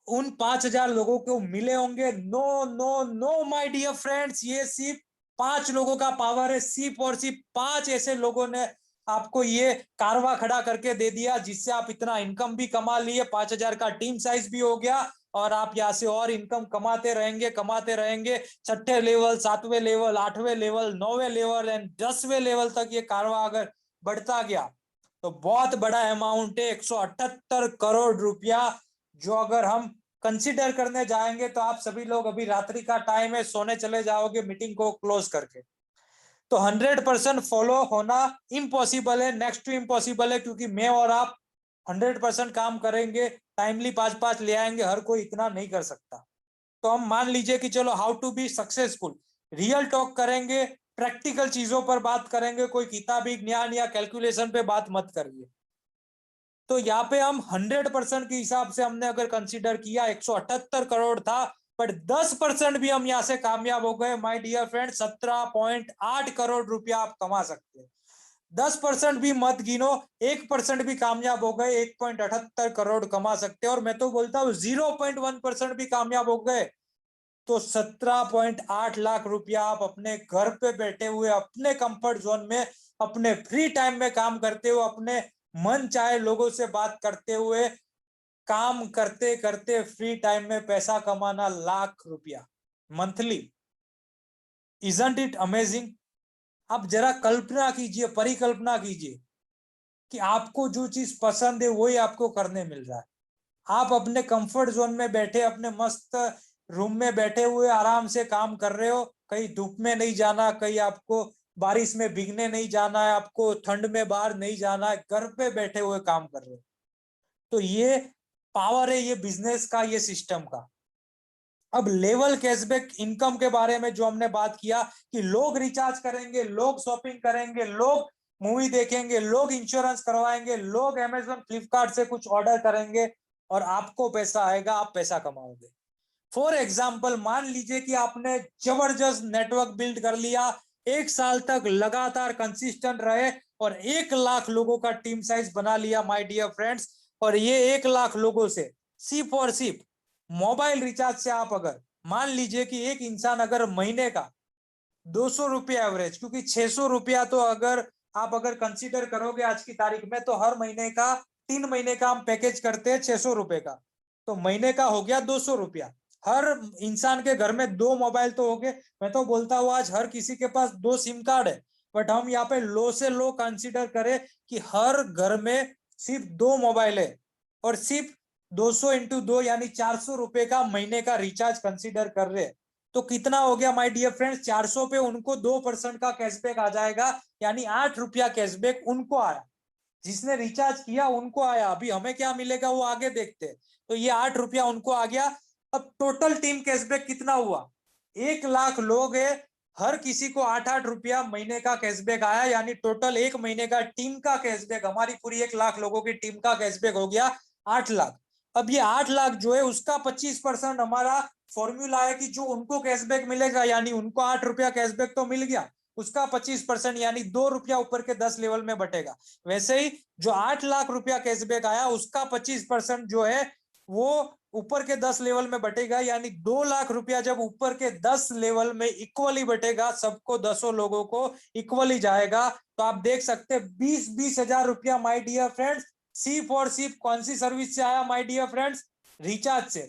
उन 5,000 लोगों को मिले होंगे? No no no my dear friends, ये सिर्फ 5 लोगों का पावर है, सिर्फ और सिर्फ 5 ऐसे लोगों ने आपको ये कारवा खड़ा करके दे दिया, जिससे आप इतना इनकम भी कमा लिए, 5,000 का टीम साइज भी हो गया और आप यहाँ से और इनकम कमाते रहेंगे, कमाते रहेंगे। छठे लेवल, 7वें लेवल, 8वें लेवल, 9वें लेवल एंड 10वें लेवल तक ये कारवा अगर बढ़ता गया तो बहुत बड़ा अमाउंट है, 178 करोड़ रुपया, जो अगर हम कंसिडर करने जाएंगे तो आप सभी लोग, अभी रात्रि का टाइम है, सोने चले जाओगे मीटिंग को क्लोज करके। तो 100% फॉलो होना इम्पॉसिबल है, नेक्स्ट टू इम्पॉसिबल है, क्योंकि मैं और आप 100% काम करेंगे, टाइमली 5-5 ले आएंगे, हर कोई इतना नहीं कर सकता। तो हम मान लीजिए कि चलो how to be successful, real talk करेंगे, प्रैक्टिकल चीजों पर बात करेंगे, कोई किताबी ज्ञान या कैलकुलेशन पे बात मत करिए। तो यहाँ पे हम 100% के हिसाब से हमने अगर कंसीडर किया 178 करोड़ था, बट 10% भी हम यहाँ से कामयाब हो गए माय डियर फ्रेंड, 17.8 करोड़ रुपया आप कमा सकते हैं। 10% भी मत गिनो, 1% भी कामयाब हो गए 1.78 करोड़ कमा सकते हैं। और मैं तो बोलता हूँ 0.1% भी कामयाब हो गए तो 17.8 लाख रुपया आप अपने घर पे बैठे हुए, अपने कंफर्ट जोन में, अपने फ्री टाइम में काम करते हुए, अपने मन चाहे लोगों से बात करते हुए, काम करते करते फ्री टाइम में पैसा कमाना, लाख रुपया मंथली। Isn't it amazing? आप जरा कल्पना कीजिए, परिकल्पना कीजिए कि आपको जो चीज पसंद है वही आपको करने मिल रहा है। आप अपने कंफर्ट जोन में बैठे, अपने मस्त रूम में बैठे हुए आराम से काम कर रहे हो, कहीं धूप में नहीं जाना, कहीं आपको बारिश में भीगने नहीं जाना है, आपको ठंड में बाहर नहीं जाना है, घर पे बैठे हुए काम कर रहे हो। तो ये पावर है ये बिजनेस का, ये सिस्टम का। अब लेवल कैशबैक इनकम के बारे में जो हमने बात किया कि लोग रिचार्ज करेंगे, लोग शॉपिंग करेंगे, लोग मूवी देखेंगे, लोग इंश्योरेंस करवाएंगे, लोग अमेजोन फ्लिपकार्ट से कुछ ऑर्डर करेंगे और आपको पैसा आएगा, आप पैसा कमाओगे। फॉर एग्जाम्पल मान लीजिए कि आपने जबरदस्त नेटवर्क बिल्ड कर लिया, 1 साल तक लगातार कंसिस्टेंट रहे और 1 लाख लोगों का टीम साइज बना लिया माय डियर फ्रेंड्स। और ये 1 लाख लोगों से सिर्फ और सिर्फ मोबाइल रिचार्ज से आप अगर मान लीजिए कि एक इंसान अगर महीने का 200 रुपया एवरेज, क्योंकि 600 रुपया तो अगर आप अगर कंसीडर करोगे आज की तारीख में, तो हर महीने का 3 महीने का हम पैकेज करते हैं 600 रुपए का, तो महीने का हो गया 200 रुपया। हर इंसान के घर में 2 मोबाइल तो हो गए। मैं तो बोलता हूँ आज हर किसी के पास 2 सिम कार्ड है, बट हम यहाँ पे लो से लो कंसीडर करें कि हर घर में सिर्फ 2 मोबाइल है और सिर्फ 200 इंटू 2 यानी 400 रुपए का महीने का रिचार्ज कंसीडर कर रहे हैं। तो कितना हो गया माय डियर फ्रेंड्स, 400 पे उनको 2% का कैशबैक आ जाएगा, यानी 8 रुपया कैशबैक उनको आया। जिसने रिचार्ज किया उनको आया, अभी हमें क्या मिलेगा वो आगे देखते हैं। तो ये 8 रुपया उनको आ गया। अब टोटल टीम कैशबैक कितना हुआ, 1 लाख लोग है, हर किसी को 8-8 रुपया महीने का कैशबैक आया, यानी टोटल एक महीने का टीम का कैशबैक, हमारी पूरी 1 लाख लोगों की टीम का कैशबैक हो गया 8 लाख। अब ये 8 लाख जो है उसका 25% हमारा फॉर्मूला है कि जो उनको कैशबैक मिलेगा, यानी उनको 8 रुपया कैशबैक तो मिल गया, उसका 25% यानी 2 रुपया ऊपर के 10 लेवल में बटेगा। वैसे ही जो 8 लाख रुपया कैशबैक आया उसका 25% जो है वो ऊपर के 10 लेवल में बटेगा, यानी 2 लाख रुपया जब ऊपर के 10 लेवल में इक्वली बटेगा, सबको 10 लोगों को इक्वली जाएगा, तो आप देख सकते हैं 20-20 हजार रुपया माय डियर फ्रेंड्स सिर्फ और सिर्फ कौन सी सर्विस से आया माय डियर फ्रेंड्स, रिचार्ज से।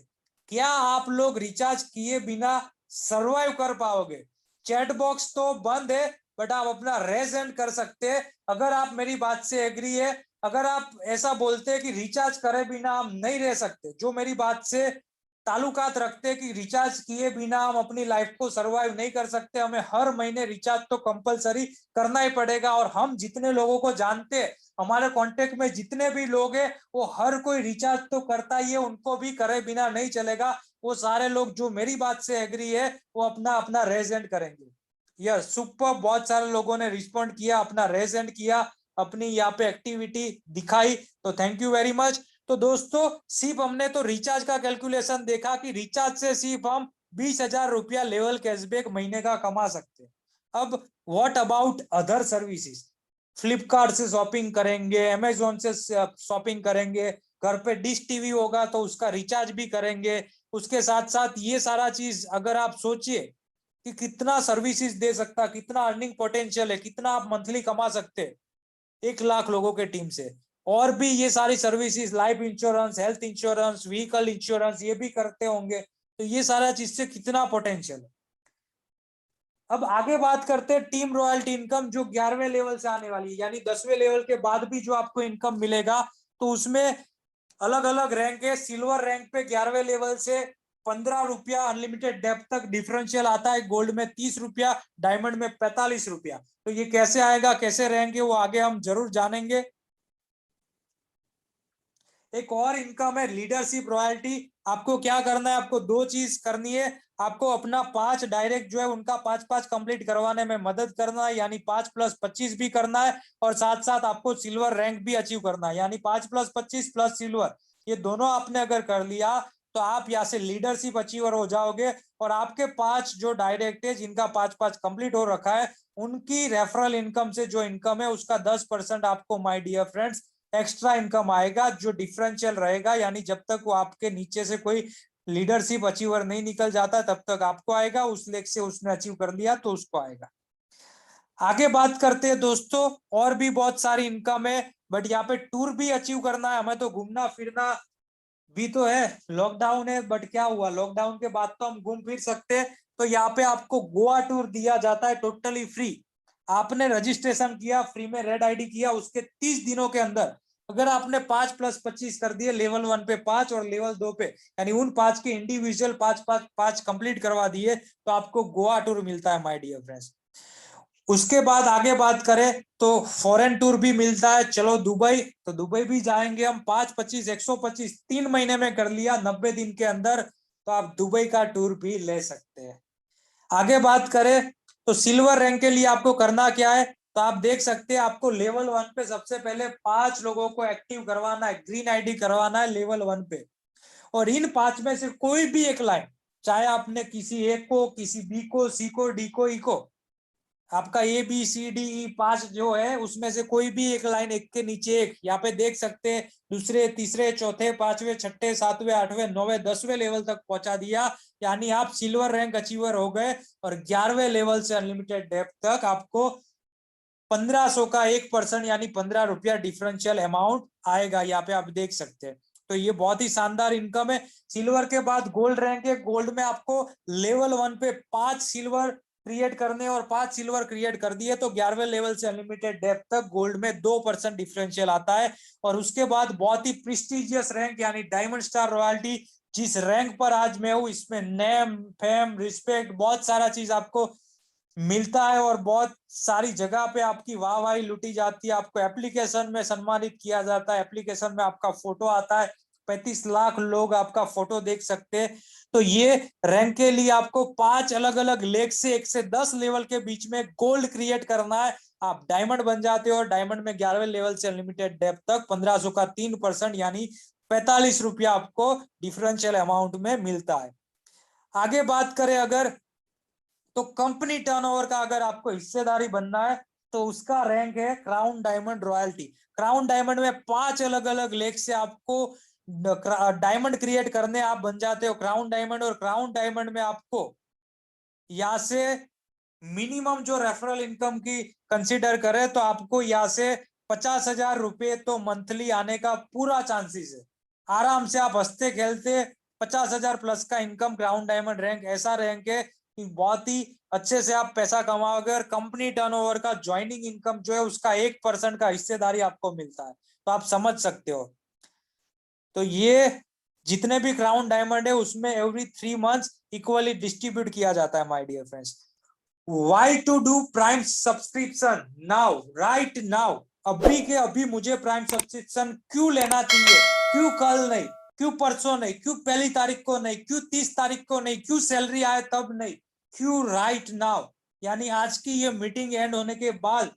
क्या आप लोग रिचार्ज किए बिना सरवाइव कर पाओगे? चैट बॉक्स तो बंद है, बट आप अपना रेज एंड कर सकते हैं अगर आप मेरी बात से एग्री है। अगर आप ऐसा बोलते हैं कि रिचार्ज करे बिना हम नहीं रह सकते, जो मेरी बात से ताल्लुकात रखते हैं कि रिचार्ज किए बिना हम अपनी लाइफ को सरवाइव नहीं कर सकते, हमें हर महीने रिचार्ज तो कंपलसरी करना ही पड़ेगा। और हम जितने लोगों को जानते हैं, हमारे कांटेक्ट में जितने भी लोग हैं, वो हर कोई रिचार्ज तो करता ही है, उनको भी करे बिना नहीं चलेगा। वो सारे लोग जो मेरी बात से एग्री है वो अपना अपना रेजेंट करेंगे। यस सुपर, बहुत सारे लोगों ने रिस्पॉन्ड किया, अपना रेजेंट किया, अपनी यहाँ पे एक्टिविटी दिखाई, तो थैंक यू वेरी मच। तो दोस्तों सिर्फ हमने तो रिचार्ज का कैलकुलेशन देखा कि रिचार्ज से सिर्फ हम 20,000 रुपया लेवल कैशबैक महीने का कमा सकते हैं। अब what about other services? Flipkart से शॉपिंग करेंगे, अमेजोन से शॉपिंग करेंगे, घर पे डिश टीवी होगा तो उसका रिचार्ज भी करेंगे, उसके साथ साथ ये सारा चीज अगर आप सोचिए कि कितना सर्विसेज दे सकता, कितना अर्निंग पोटेंशियल है, कितना आप मंथली कमा सकते हैं 1 लाख लोगों के टीम से। और भी ये सारी services, life insurance, health insurance, vehicle insurance, ये भी करते होंगे, तो ये सारा चीज से कितना पोटेंशियल है। अब आगे बात करते हैं टीम रॉयल्टी इनकम, जो 11वें लेवल से आने वाली है, यानी 10वें लेवल के बाद भी जो आपको इनकम मिलेगा। तो उसमें अलग अलग रैंक है। सिल्वर रैंक पे 11वें लेवल से 15 रुपया अनलिमिटेड डेप्थ तक डिफरेंशियल आता है, गोल्ड में 30 रुपया, डायमंड में 45 रुपया। तो ये कैसे आएगा, कैसे रैंक है, वो आगे हम जरूर जानेंगे। एक और इनकम है लीडरशिप रॉयल्टी। आपको क्या करना है, आपको दो चीज करनी है। आपको अपना 5 डायरेक्ट जो है उनका 5-5 कंप्लीट करवाने में मदद करना है, यानी 5+25 भी करना है, और साथ साथ आपको सिल्वर रैंक भी अचीव करना है, यानी 5+25 प्लस सिल्वर, ये दोनों आपने अगर कर लिया तो आप यहाँ से लीडरशिप अचीवर हो जाओगे। और आपके 5 जो डायरेक्ट है जिनका 5-5 कंप्लीट हो रखा है, उनकी रेफरल इनकम से जो इनकम है उसका 10% आपको my dear friends extra income आएगा, जो डिफरेंशियल रहेगा, यानी जब तक वो आपके नीचे से कोई लीडरशिप अचीवर नहीं निकल जाता तब तक आपको आएगा, उस लेग से उसने अचीव कर लिया तो उसको आएगा। आगे बात करते हैं दोस्तों, और भी बहुत सारी इनकम है, बट यहाँ पे टूर भी अचीव करना है हमें, तो घूमना फिरना भी तो है। लॉकडाउन है, बट क्या हुआ, लॉकडाउन के बाद तो हम घूम फिर सकते हैं। तो यहाँ पे आपको गोवा टूर दिया जाता है टोटली फ्री। आपने रजिस्ट्रेशन किया, फ्री में रेड आईडी किया, उसके 30 दिनों के अंदर अगर आपने 5+25 कर दिए, लेवल 1 पे 5 और लेवल 2 पे, यानी उन 5 के इंडिविजुअल 5-5-5 कंप्लीट करवा दिए, तो आपको गोवा टूर मिलता है माय डियर फ्रेंड्स। उसके बाद आगे बात करें तो फॉरेन टूर भी मिलता है। चलो दुबई, तो दुबई भी जाएंगे हम, 5-25-125 3 महीने में कर लिया 90 दिन के अंदर, तो आप दुबई का टूर भी ले सकते हैं। आगे बात करें तो सिल्वर रैंक के लिए आपको करना क्या है, तो आप देख सकते हैं आपको लेवल 1 पे सबसे पहले 5 लोगों को एक्टिव करवाना है, ग्रीन आईडी करवाना है लेवल 1 पे। और इन 5 में से कोई भी एक लाइन, चाहे आपने किसी एक को, किसी बी को, सी को, डी को, ई को, आपका A B C D E 5 जो है उसमें से कोई भी एक लाइन, एक के नीचे एक, यहाँ पे देख सकते हैं दूसरे, तीसरे, चौथे, पांचवें, छठे, सातवें, आठवें, नौवें, 10वें लेवल तक पहुंचा दिया, यानी आप सिल्वर रैंक अचीवर हो गए। और 11वें लेवल से अनलिमिटेड डेप्थ तक आपको 1500 का 1% यानी 15 रुपया डिफरेंशियल अमाउंट आएगा, यहाँ पे आप देख सकते हैं। तो ये बहुत ही शानदार इनकम है। सिल्वर के बाद गोल्ड रैंक है, गोल्ड में आपको लेवल 1 पे 5 सिल्वर क्रिएट करने, और 5 सिल्वर क्रिएट कर दिए तो 11वें लेवल से अनलिमिटेड डेप्थ तक गोल्ड में 2% डिफरेंशियल आता है। और उसके बाद बहुत ही प्रेस्टिजियस रैंक यानी डायमंड स्टार रॉयल्टी, जिस रैंक पर आज मैं हूं, इसमें नेम, फेम, रिस्पेक्ट, बहुत सारा चीज आपको मिलता है, और बहुत सारी जगह पे आपकी वाहवाही लुटी जाती है। आपको एप्लीकेशन में सम्मानित किया जाता है, एप्लीकेशन में आपका फोटो आता है, 35 लाख लोग आपका फोटो देख सकते हैं। तो ये रैंक के लिए आपको 5 अलग अलग लेग से 1 से 10 लेवल के बीच में गोल्ड क्रिएट करना है, आप डायमंड बन जाते हो। और डायमंड में 11वें लेवल से अनलिमिटेड डेप्थ तक 1500 का 3% यानी 45 रुपया आपको डिफरेंशियल अमाउंट में मिलता है। आगे बात करें अगर, तो कंपनी टर्नओवर का अगर आपको हिस्सेदारी बनना है तो उसका रैंक है crown diamond royalty. Crown diamond में 5 अलग अलग लेग से आपको डायमंड क्रिएट करने, आप बन जाते हो क्राउन डायमंड। और क्राउन डायमंड में आपको यहाँ से मिनिमम जो रेफरल इनकम की कंसीडर करें तो आपको यहाँ से 50,000 रुपए तो मंथली आने का पूरा चांसेस है। आराम से आप हंसते खेलते 50,000 प्लस का इनकम, क्राउन डायमंड रैंक ऐसा रैंक है कि बहुत ही अच्छे से आप पैसा कमाओगे। और कंपनी टर्नओवर का ज्वाइनिंग इनकम जो है उसका 1% का हिस्सेदारी आपको मिलता है, तो आप समझ सकते हो। तो ये जितने भी क्राउन डायमंड है उसमें एवरी 3 मंथ्स इक्वली डिस्ट्रीब्यूट किया जाता है my dear friends. Why to do prime subscription now, right now, अभी के अभी मुझे प्राइम सब्सक्रिप्शन क्यों लेना चाहिए, क्यों कल नहीं, क्यों परसों नहीं, क्यों पहली तारीख को नहीं, क्यों 30 तारीख को नहीं, क्यों सैलरी आए तब नहीं, क्यों राइट नाउ, यानी आज की ये मीटिंग एंड होने के बाद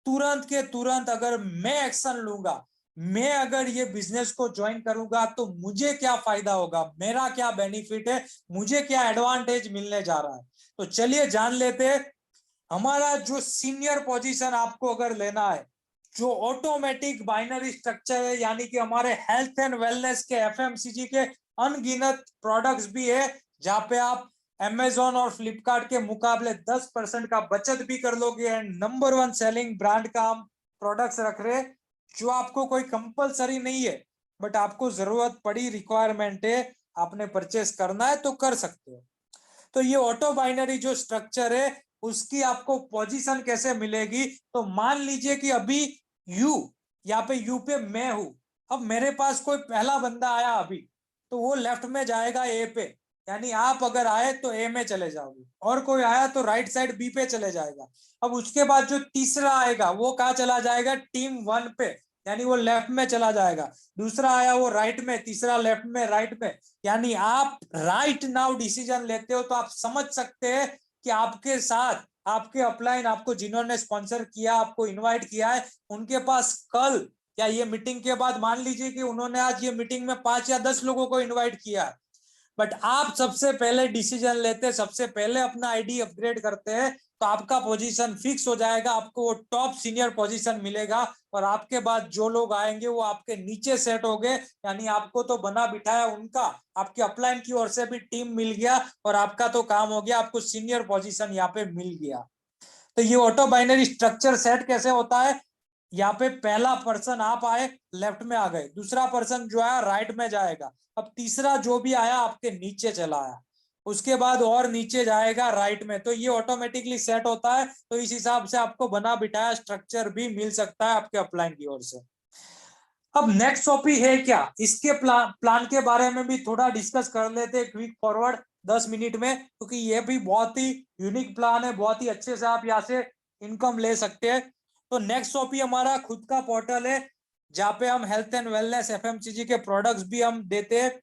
तुरंत के तुरंत अगर मैं एक्शन लूंगा, मैं अगर ये बिजनेस को ज्वाइन करूंगा तो मुझे क्या फायदा होगा, मेरा क्या बेनिफिट है, मुझे क्या एडवांटेज मिलने जा रहा है। तो चलिए जान लेते हैं। हमारा जो सीनियर पोजीशन आपको अगर लेना है, जो ऑटोमेटिक बाइनरी स्ट्रक्चर है, यानी कि हमारे हेल्थ एंड वेलनेस के एफएमसीजी के अनगिनत प्रोडक्ट्स भी है, जहां पे आप अमेजोन और फ्लिपकार्ट के मुकाबले 10% का बचत भी कर लोगे। एंड नंबर 1 सेलिंग ब्रांड का हम प्रोडक्ट्स रख रहे, जो आपको कोई कंपलसरी नहीं है, बट आपको जरूरत पड़ी, रिक्वायरमेंट है, आपने परचेस करना है तो कर सकते हो। तो ये ऑटो बाइनरी जो स्ट्रक्चर है उसकी आपको पोजीशन कैसे मिलेगी, तो मान लीजिए कि अभी यू, यहाँ पे यू पे मैं हूं, अब मेरे पास कोई पहला बंदा आया अभी, तो वो लेफ्ट में जाएगा ए पे, यानी आप अगर आए तो ए में चले जाओगे, और कोई आया तो राइट साइड बी पे चले जाएगा। अब उसके बाद जो तीसरा आएगा वो कहाँ चला जाएगा, टीम 1 पे, यानी वो लेफ्ट में चला जाएगा, दूसरा आया वो राइट में, तीसरा लेफ्ट में, राइट में, यानी आप राइट नाउ डिसीजन लेते हो। तो आप समझ सकते हैं कि आपके साथ आपके अपलाइन, आपको जिन्होंने स्पॉन्सर किया, आपको इनवाइट किया है, उनके पास कल या ये मीटिंग के बाद मान लीजिए कि उन्होंने आज ये मीटिंग में 5 या 10 लोगों को इनवाइट किया, बट आप सबसे पहले डिसीजन लेते, सबसे पहले अपना आईडी अपग्रेड करते हैं, तो आपका पोजीशन फिक्स हो जाएगा, आपको वो टॉप सीनियर पोजीशन मिलेगा। और आपके बाद जो लोग आएंगे वो आपके नीचे सेट हो गए, यानी आपको तो बना बिठाया उनका, आपके अपलाइन की ओर से भी टीम मिल गया और आपका तो काम हो गया, आपको सीनियर पोजीशन यहाँ पे मिल गया। तो ये ऑटो बाइनरी स्ट्रक्चर सेट कैसे होता है, यहाँ पे पहला पर्सन आप आए लेफ्ट में आ गए, दूसरा पर्सन जो आया राइट में जाएगा, अब तीसरा जो भी आया आपके नीचे चला आया, उसके बाद और नीचे जाएगा राइट में। तो ये ऑटोमेटिकली सेट होता है। तो इस हिसाब से आपको बना बिठाया स्ट्रक्चर भी मिल सकता है आपके अपलाइन की ओर से। अब नेक्स्ट टॉपिक है क्या, इसके प्लान के बारे में भी थोड़ा डिस्कस कर लेते हैं क्विक फॉरवर्ड 10 मिनट में, क्योंकि ये भी बहुत ही यूनिक प्लान है, बहुत ही अच्छे से आप यहाँ से इनकम ले सकते हैं। तो नेक्स्ट टॉपिक हमारा खुद का पोर्टल है, जहाँ पे हम हेल्थ एंड वेलनेस एफएमसीजी के प्रोडक्ट्स भी हम देते हैं,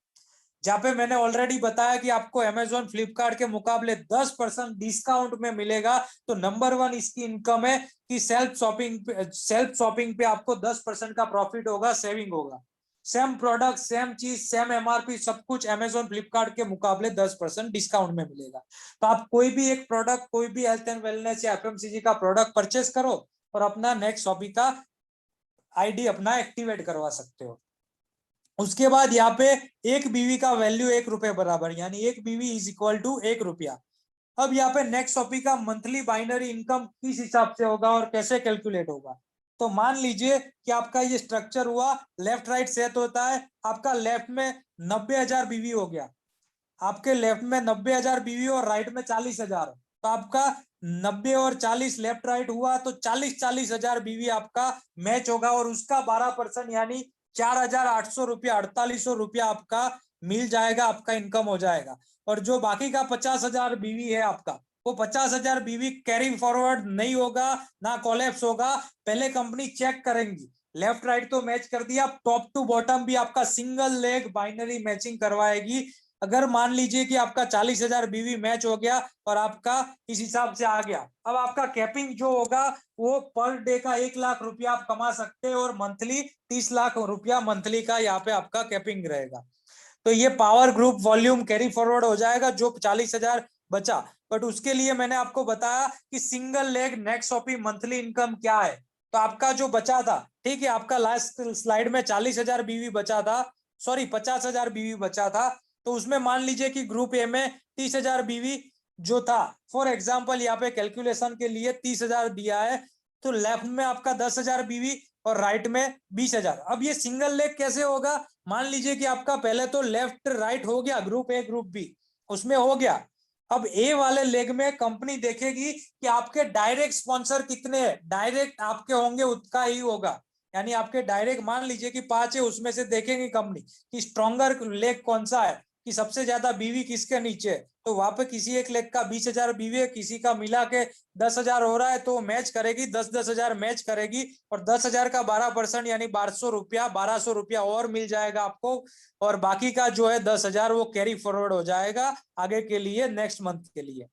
जहाँ पे मैंने ऑलरेडी बताया कि आपको अमेजोन फ्लिपकार्ट के मुकाबले 10% डिस्काउंट में मिलेगा। तो नंबर 1 इसकी इनकम है कि सेल्फ शॉपिंग पे आपको 10% का प्रॉफिट होगा, सेविंग होगा। सेम प्रोडक्ट, सेम चीज, सेम एमआरपी, सब कुछ अमेजोन फ्लिपकार्ट के मुकाबले 10% डिस्काउंट में मिलेगा। तो आप कोई भी एक प्रोडक्ट, कोई भी हेल्थ एंड वेलनेस या एफएमसीजी का प्रोडक्ट परचेस करो और अपना नेक्स्ट शॉपिंग का आईडी अपना एक्टिवेट करवा सकते हो। उसके बाद यहाँ पे एक बीवी का वैल्यू 1 रुपए बराबर, यानी एक बीवी इज इक्वल टू 1 रुपया। अब यहाँ पे नेक्स्ट टॉपिक का मंथली बाइनरी इनकम किस हिसाब से होगा और कैसे कैलकुलेट होगा। तो मान लीजिए कि आपका ये स्ट्रक्चर हुआ, लेफ्ट राइट सेट होता है, आपका लेफ्ट में 90,000 बीवी हो गया, आपके लेफ्ट में 90,000 बीवी और राइट में 40,000, तो आपका 90 और 40 लेफ्ट राइट हुआ, तो 40-40 हजार बीवी आपका मैच होगा और उसका 12% यानी 4,800 रुपया, 4,800 रुपया आपका मिल जाएगा, आपका इनकम हो जाएगा। और जो बाकी का 50,000 बीवी है आपका, वो 50,000 बीवी कैरी फॉरवर्ड नहीं होगा, ना कॉलेप्स होगा। पहले कंपनी चेक करेंगी, लेफ्ट राइट तो मैच कर दिया, टॉप टू बॉटम भी आपका सिंगल लेग बाइनरी मैचिंग करवाएगी। अगर मान लीजिए कि आपका 40,000 बीवी मैच हो गया और आपका इस हिसाब से आ गया, अब आपका कैपिंग जो होगा वो पर डे का 1 लाख रुपया आप कमा सकते हैं और मंथली 30 लाख रुपया मंथली का यहाँ पे आपका कैपिंग रहेगा। तो ये power group volume carry forward हो जाएगा जो 40,000 बचा। बट उसके लिए मैंने आपको बताया कि single leg next shopping monthly income क्या है। तो आपका जो बचा था, ठीक है, आपका लास्ट स्लाइड में 40,000 बीवी बचा था, सॉरी 50,000 बीवी बचा था। तो उसमें मान लीजिए कि ग्रुप ए में 30,000 बीवी जो था, फॉर एग्जाम्पल यहाँ पे कैलकुलेशन के लिए 30,000 दिया है, तो लेफ्ट में आपका 10,000 बीवी और राइट में 20,000। अब ये सिंगल लेग कैसे होगा, मान लीजिए कि आपका पहले तो लेफ्ट राइट हो गया, ग्रुप ए ग्रुप बी उसमें हो गया। अब ए वाले लेग में कंपनी देखेगी कि आपके डायरेक्ट स्पॉन्सर कितने हैं, डायरेक्ट आपके होंगे उतना ही होगा, यानी आपके डायरेक्ट मान लीजिए कि 5 है, उसमें से देखेंगे कंपनी कि स्ट्रॉन्गर लेग कौन सा है, कि सबसे ज्यादा बीवी किसके नीचे है। तो वहां पे किसी एक लेग का 20,000 बीवी है, किसी का मिला के 10,000 हो रहा है, तो मैच करेगी, 10-10,000 मैच करेगी और 10,000 का 12% यानी 1200 रुपया और मिल जाएगा आपको। और बाकी का जो है 10,000 वो कैरी फॉरवर्ड हो जाएगा आगे के लिए, नेक्स्ट मंथ के लिए।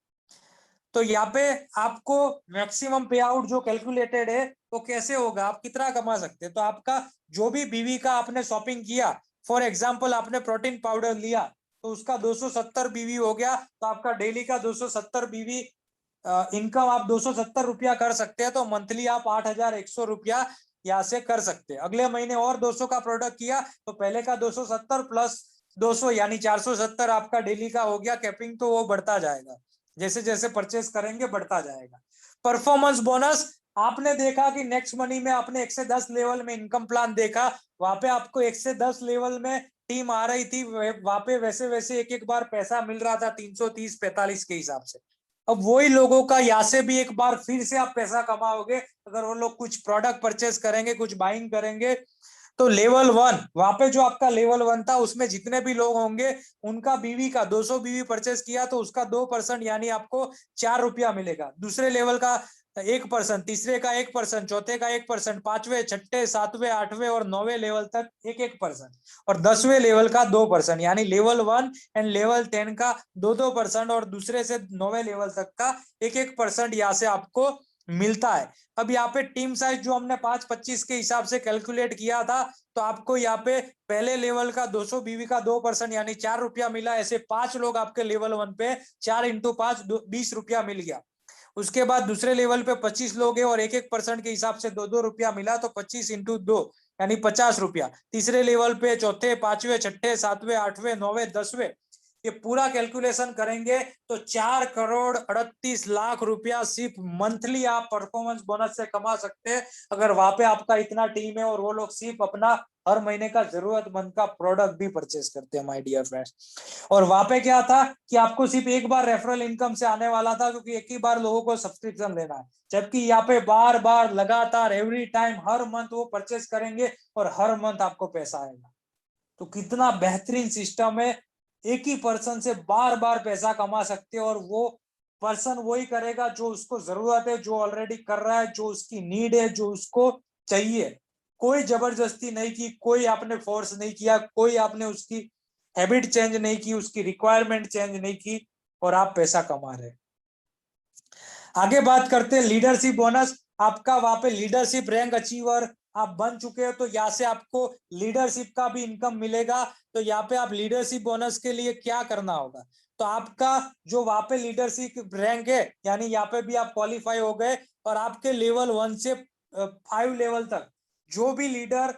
तो यहाँ पे आपको मैक्सिमम पे आउट जो कैलकुलेटेड है वो कैसे होगा, आप कितना कमा सकते हैं। तो आपका जो भी बीवी का आपने शॉपिंग किया, फॉर एग्जांपल आपने प्रोटीन पाउडर लिया तो उसका 270 बीवी हो गया, तो आपका डेली का 270 बीवी इनकम आप 270 रुपया कर सकते हैं। तो मंथली आप 8,100 रुपया यहाँ से कर सकते हैं। अगले महीने और 200 का प्रोडक्ट किया तो पहले का 270 प्लस 200 यानी 470 आपका डेली का हो गया कैपिंग। तो वो बढ़ता जाएगा, जैसे जैसे परचेस करेंगे बढ़ता जाएगा। परफॉर्मेंस बोनस, आपने देखा कि नेक्स्ट मनी में आपने 1 से 10 लेवल में इनकम प्लान देखा, वहां पे आपको 1 से 10 लेवल में टीम आ रही थी, वहां पे वैसे वैसे एक एक बार पैसा मिल रहा था 330-45 के हिसाब से। अब वही लोगों का यहाँ से भी एक बार फिर से आप पैसा कमाओगे अगर वो लोग कुछ प्रोडक्ट परचेस करेंगे, कुछ बाइंग करेंगे। तो लेवल 1 वहां पे जो आपका लेवल 1 था उसमें जितने भी लोग होंगे उनका बीवी का 200 बीवी परचेस किया तो उसका 2% यानी आपको 4 रुपया मिलेगा। दूसरे लेवल का 1%, तीसरे का 1%, चौथे का 1%, पांचवे, छठे, सातवें, आठवें और 9वें लेवल तक 1-1%, और 10वें लेवल का 2%, यानी लेवल 1 एंड लेवल 10 का 2-2%, और दूसरे से 9वें लेवल तक का 1-1% यहाँ से आपको मिलता है। अब यहाँ पे टीम साइज जो हमने 5-25 के हिसाब से कैलकुलेट किया था, तो आपको यहाँ पे पहले लेवल का 200 बीवी का 2% यानी 4 रुपया मिला। ऐसे 5 लोग आपके लेवल 1 पे 4 इंटू 5 20 रुपया मिल गया। उसके बाद दूसरे लेवल पे 25 लोग हैं और 1-1% के हिसाब से 2-2 रुपया मिला, तो 25 इंटू 2 यानी 50 रुपया। तीसरे लेवल पे चौथे, पांचवे, छठे, सातवें, आठवें, 9वें, 10वें, ये पूरा कैलकुलेशन करेंगे तो 4,38,00,000 रुपया सिर्फ मंथली आप परफॉर्मेंस बोनस से कमा सकते हैं, अगर वहां पे आपका इतना टीम है और वो लोग सिर्फ अपना हर महीने का जरूरतमंद का प्रोडक्ट भी परचेस करते हैं माय डियर फ्रेंड्स। और वहां पे क्या था कि आपको सिर्फ एक बार रेफरल इनकम से आने वाला था, क्योंकि एक ही बार लोगों को सब्सक्रिप्शन लेना है, जबकि यहाँ पे बार बार लगातार एवरी टाइम हर मंथ वो परचेस करेंगे और हर मंथ आपको पैसा आएगा। तो कितना बेहतरीन सिस्टम है, एक ही पर्सन से बार बार पैसा कमा सकते हैं, और वो पर्सन वही करेगा जो उसको जरूरत है, जो ऑलरेडी कर रहा है, जो उसकी नीड है, जो उसको चाहिए। कोई जबरदस्ती नहीं की, कोई आपने फोर्स नहीं किया, कोई आपने उसकी हैबिट चेंज नहीं की, उसकी रिक्वायरमेंट चेंज नहीं की, और आप पैसा कमा रहे। आगे बात करते हैं लीडरशिप बोनस। आपका वहां पे लीडरशिप रैंक अचीवर आप बन चुके हो, तो यहाँ से आपको लीडरशिप का भी इनकम मिलेगा। तो यहाँ पे आप लीडरशिप बोनस के लिए क्या करना होगा, तो आपका जो वहां पे लीडरशिप रैंक है, यानी यहाँ पे भी आप क्वालिफाई हो गए, और आपके लेवल 1 से 5 लेवल तक जो भी लीडर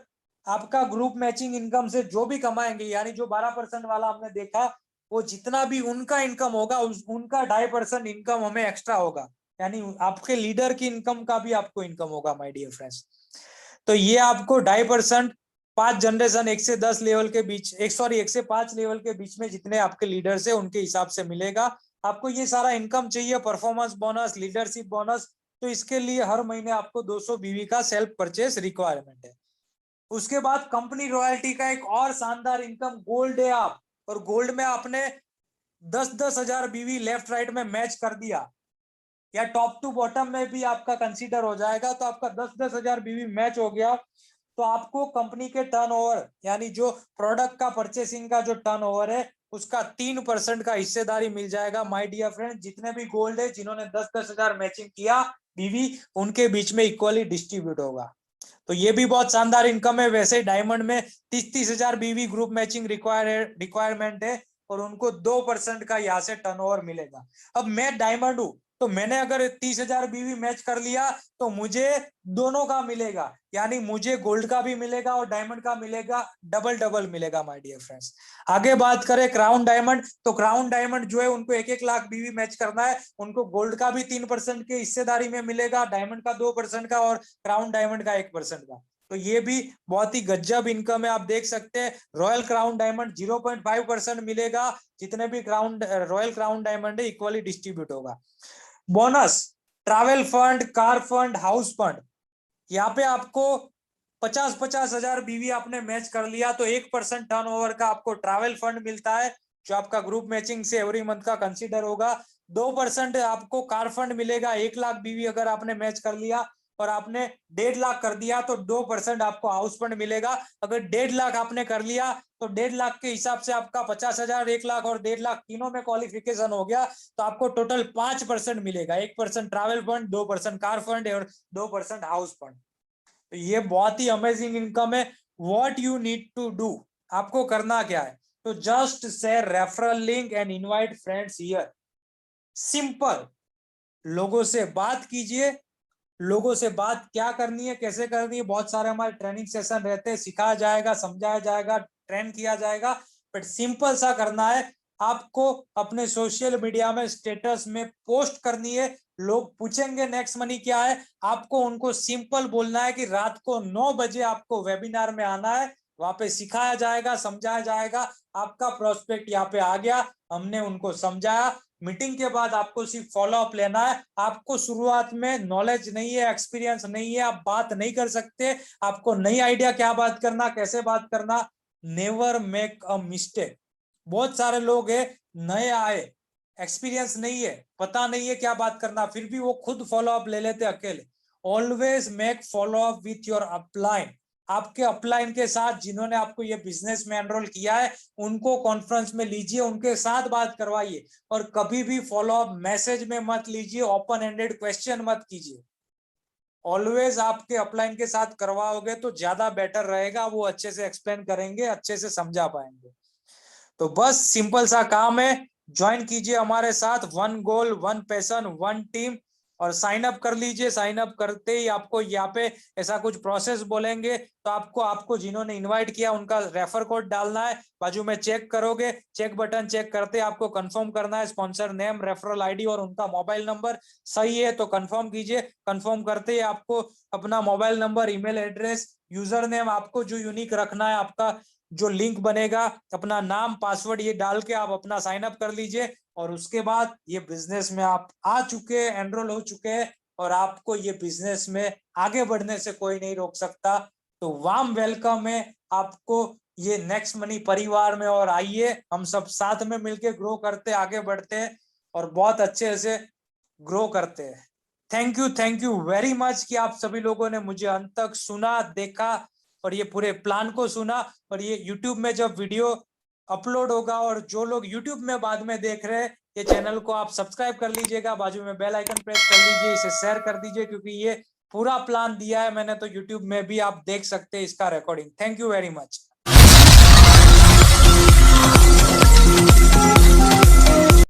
आपका ग्रुप मैचिंग इनकम से जो भी कमाएंगे, यानी जो 12% वाला हमने देखा, वो जितना भी उनका इनकम होगा उनका 2.5% इनकम हमें एक्स्ट्रा होगा, यानी आपके लीडर की इनकम का भी आपको इनकम होगा माय डियर फ्रेंड्स। तो ये आपको 2.5% 5 जनरेशन 1 से 10 लेवल के बीच, 1 से 5 लेवल के बीच में जितने आपके लीडर्स है उनके हिसाब से मिलेगा। आपको ये सारा इनकम चाहिए, परफॉर्मेंस बोनस, लीडरशिप बोनस, तो इसके लिए हर महीने आपको 200 बीवी का सेल्फ परचेस रिक्वायरमेंट है। उसके बाद कंपनी रॉयल्टी का एक और शानदार इनकम गोल्ड है आप, और गोल्ड में आपने 10-10 हजार बीवी लेफ्ट राइट में मैच कर दिया, या टॉप टू बॉटम में भी आपका कंसीडर हो जाएगा, तो आपका 10-10 हजार बीवी मैच हो गया, तो आपको कंपनी के टर्नओवर, यानी जो प्रोडक्ट का परचेसिंग का जो टर्नओवर है उसका 3% का हिस्सेदारी मिल जाएगा माय डियर फ्रेंड। जितने भी गोल्ड है जिन्होंने 10-10 हजार मैचिंग किया बीवी, उनके बीच में इक्वली डिस्ट्रीब्यूट होगा। तो ये भी बहुत शानदार इनकम है। वैसे डायमंड में 30-30 हजार बीवी ग्रुप मैचिंग रिक्वायरमेंट है, और उनको 2% का यहाँ से टर्नओवर मिलेगा। अब मैं डायमंड हूं, तो मैंने अगर 30,000 बीवी मैच कर लिया, तो मुझे दोनों का मिलेगा, यानी मुझे गोल्ड का भी मिलेगा और डायमंड का मिलेगा, डबल डबल मिलेगा माय डियर फ्रेंड्स। आगे बात करें क्राउन डायमंड, तो क्राउन डायमंड जो है उनको 1-1 लाख बीवी मैच करना है, उनको गोल्ड का भी 3% के हिस्सेदारी में मिलेगा, डायमंड का 2% का, और क्राउन डायमंड का 1% का। तो ये भी बहुत ही गजब इनकम है। आप देख सकते हैं रॉयल क्राउन डायमंड 0.5% मिलेगा, जितने भी रॉयल क्राउन डायमंड है इक्वली डिस्ट्रीब्यूट होगा। Bonus, travel fund, car fund, house fund, यहाँ पे आपको 50-50 हजार बीवी आपने मैच कर लिया, तो 1% टर्नओवर का आपको ट्रैवल फंड मिलता है, जो आपका ग्रुप मैचिंग से एवरी मंथ का कंसीडर होगा। 2% आपको कार फंड मिलेगा, 1 लाख बीवी अगर आपने मैच कर लिया और आपने 1.5 लाख कर दिया, तो 2% आपको हाउस फंड मिलेगा। अगर 1.5 लाख आपने कर लिया, तो 1.5 लाख के हिसाब से आपका 50,000, 1 लाख और 1.5 लाख तीनों में क्वालिफिकेशन हो गया, तो आपको टोटल 5% मिलेगा। 1% ट्रैवल फंड, 2% कार फंड और 2% हाउस फंड। तो ये बहुत ही अमेजिंग इनकम है। What you need to do, आपको करना क्या है, तो just share referral link and invite friends here. Simple, लोगों से बात कीजिए। लोगों से बात क्या करनी है, कैसे करनी है, बहुत सारे हमारे ट्रेनिंग सेशन रहते हैं, सिखाया जाएगा, समझाया जाएगा, ट्रेन किया जाएगा, बट सिंपल सा करना है। आपको अपने सोशल मीडिया में स्टेटस में पोस्ट करनी है। लोग पूछेंगे नेक्स्ट मनी क्या है, आपको उनको सिंपल बोलना है कि रात को 9 बजे आपको वेबिनार में आना है, वहां पे सिखाया जाएगा, समझाया जाएगा। आपका प्रोस्पेक्ट यहाँ पे आ गया, हमने उनको समझाया। मीटिंग के बाद आपको सिर्फ फॉलो अप लेना है। आपको शुरुआत में नॉलेज नहीं है, एक्सपीरियंस नहीं है, आप बात नहीं कर सकते, आपको नई आइडिया क्या बात करना, कैसे बात करना, नेवर मेक अ मिस्टेक। बहुत सारे लोग हैं नए आए, एक्सपीरियंस नहीं है, पता नहीं है क्या बात करना, फिर भी वो खुद फॉलो अप ले लेते अकेले। Always make follow up with your upline. आपके अपलाइन के साथ, जिन्होंने आपको ये बिजनेस में एनरोल किया है, उनको कॉन्फ्रेंस में लीजिए, उनके साथ बात करवाइए। और कभी भी फॉलो अप मैसेज में मत लीजिए, ओपन एंडेड क्वेश्चन मत कीजिए। ऑलवेज आपके अपलाइन के साथ करवाओगे तो ज्यादा बेटर रहेगा, वो अच्छे से एक्सप्लेन करेंगे, अच्छे से समझा पाएंगे। तो बस सिंपल सा काम है, ज्वाइन कीजिए हमारे साथ। One goal, one passion, one team, और साइन अप कर लीजिए। साइन अप करते ही आपको यहाँ पे ऐसा कुछ प्रोसेस बोलेंगे, तो आपको जिन्होंने इनवाइट किया उनका रेफर कोड डालना है। बाजू में चेक करोगे, चेक बटन चेक करते ही आपको कंफर्म करना है स्पॉन्सर नेम, रेफरल आईडी और उनका मोबाइल नंबर। सही है तो कंफर्म कीजिए। कंफर्म करते ही आपको अपना mobile number, email address, user name आपको जो यूनिक रखना है, आपका जो लिंक बनेगा, अपना नाम, पासवर्ड ये डाल के आप अपना साइन अप कर लीजिए। और उसके बाद ये बिजनेस में आप आ चुके हैं, एनरोल हो चुके हैं, और आपको ये बिजनेस में आगे बढ़ने से कोई नहीं रोक सकता। तो वार्म वेलकम है आपको ये नेक्स्ट मनी परिवार में, और आइए हम सब साथ में मिलकर ग्रो करते, आगे बढ़ते हैं और बहुत अच्छे से ग्रो करते हैं। थैंक यू वेरी मच कि आप सभी लोगों ने मुझे अंत तक सुना, देखा और ये पूरे प्लान को सुना। और ये YouTube में जब वीडियो अपलोड होगा, और जो लोग YouTube में बाद में देख रहे हैं, ये चैनल को आप सब्सक्राइब कर लीजिएगा, बाजू में बेल आइकन प्रेस कर लीजिए, इसे शेयर कर दीजिए, क्योंकि ये पूरा प्लान दिया है मैंने, तो YouTube में भी आप देख सकते हैं इसका recording. Thank you very much.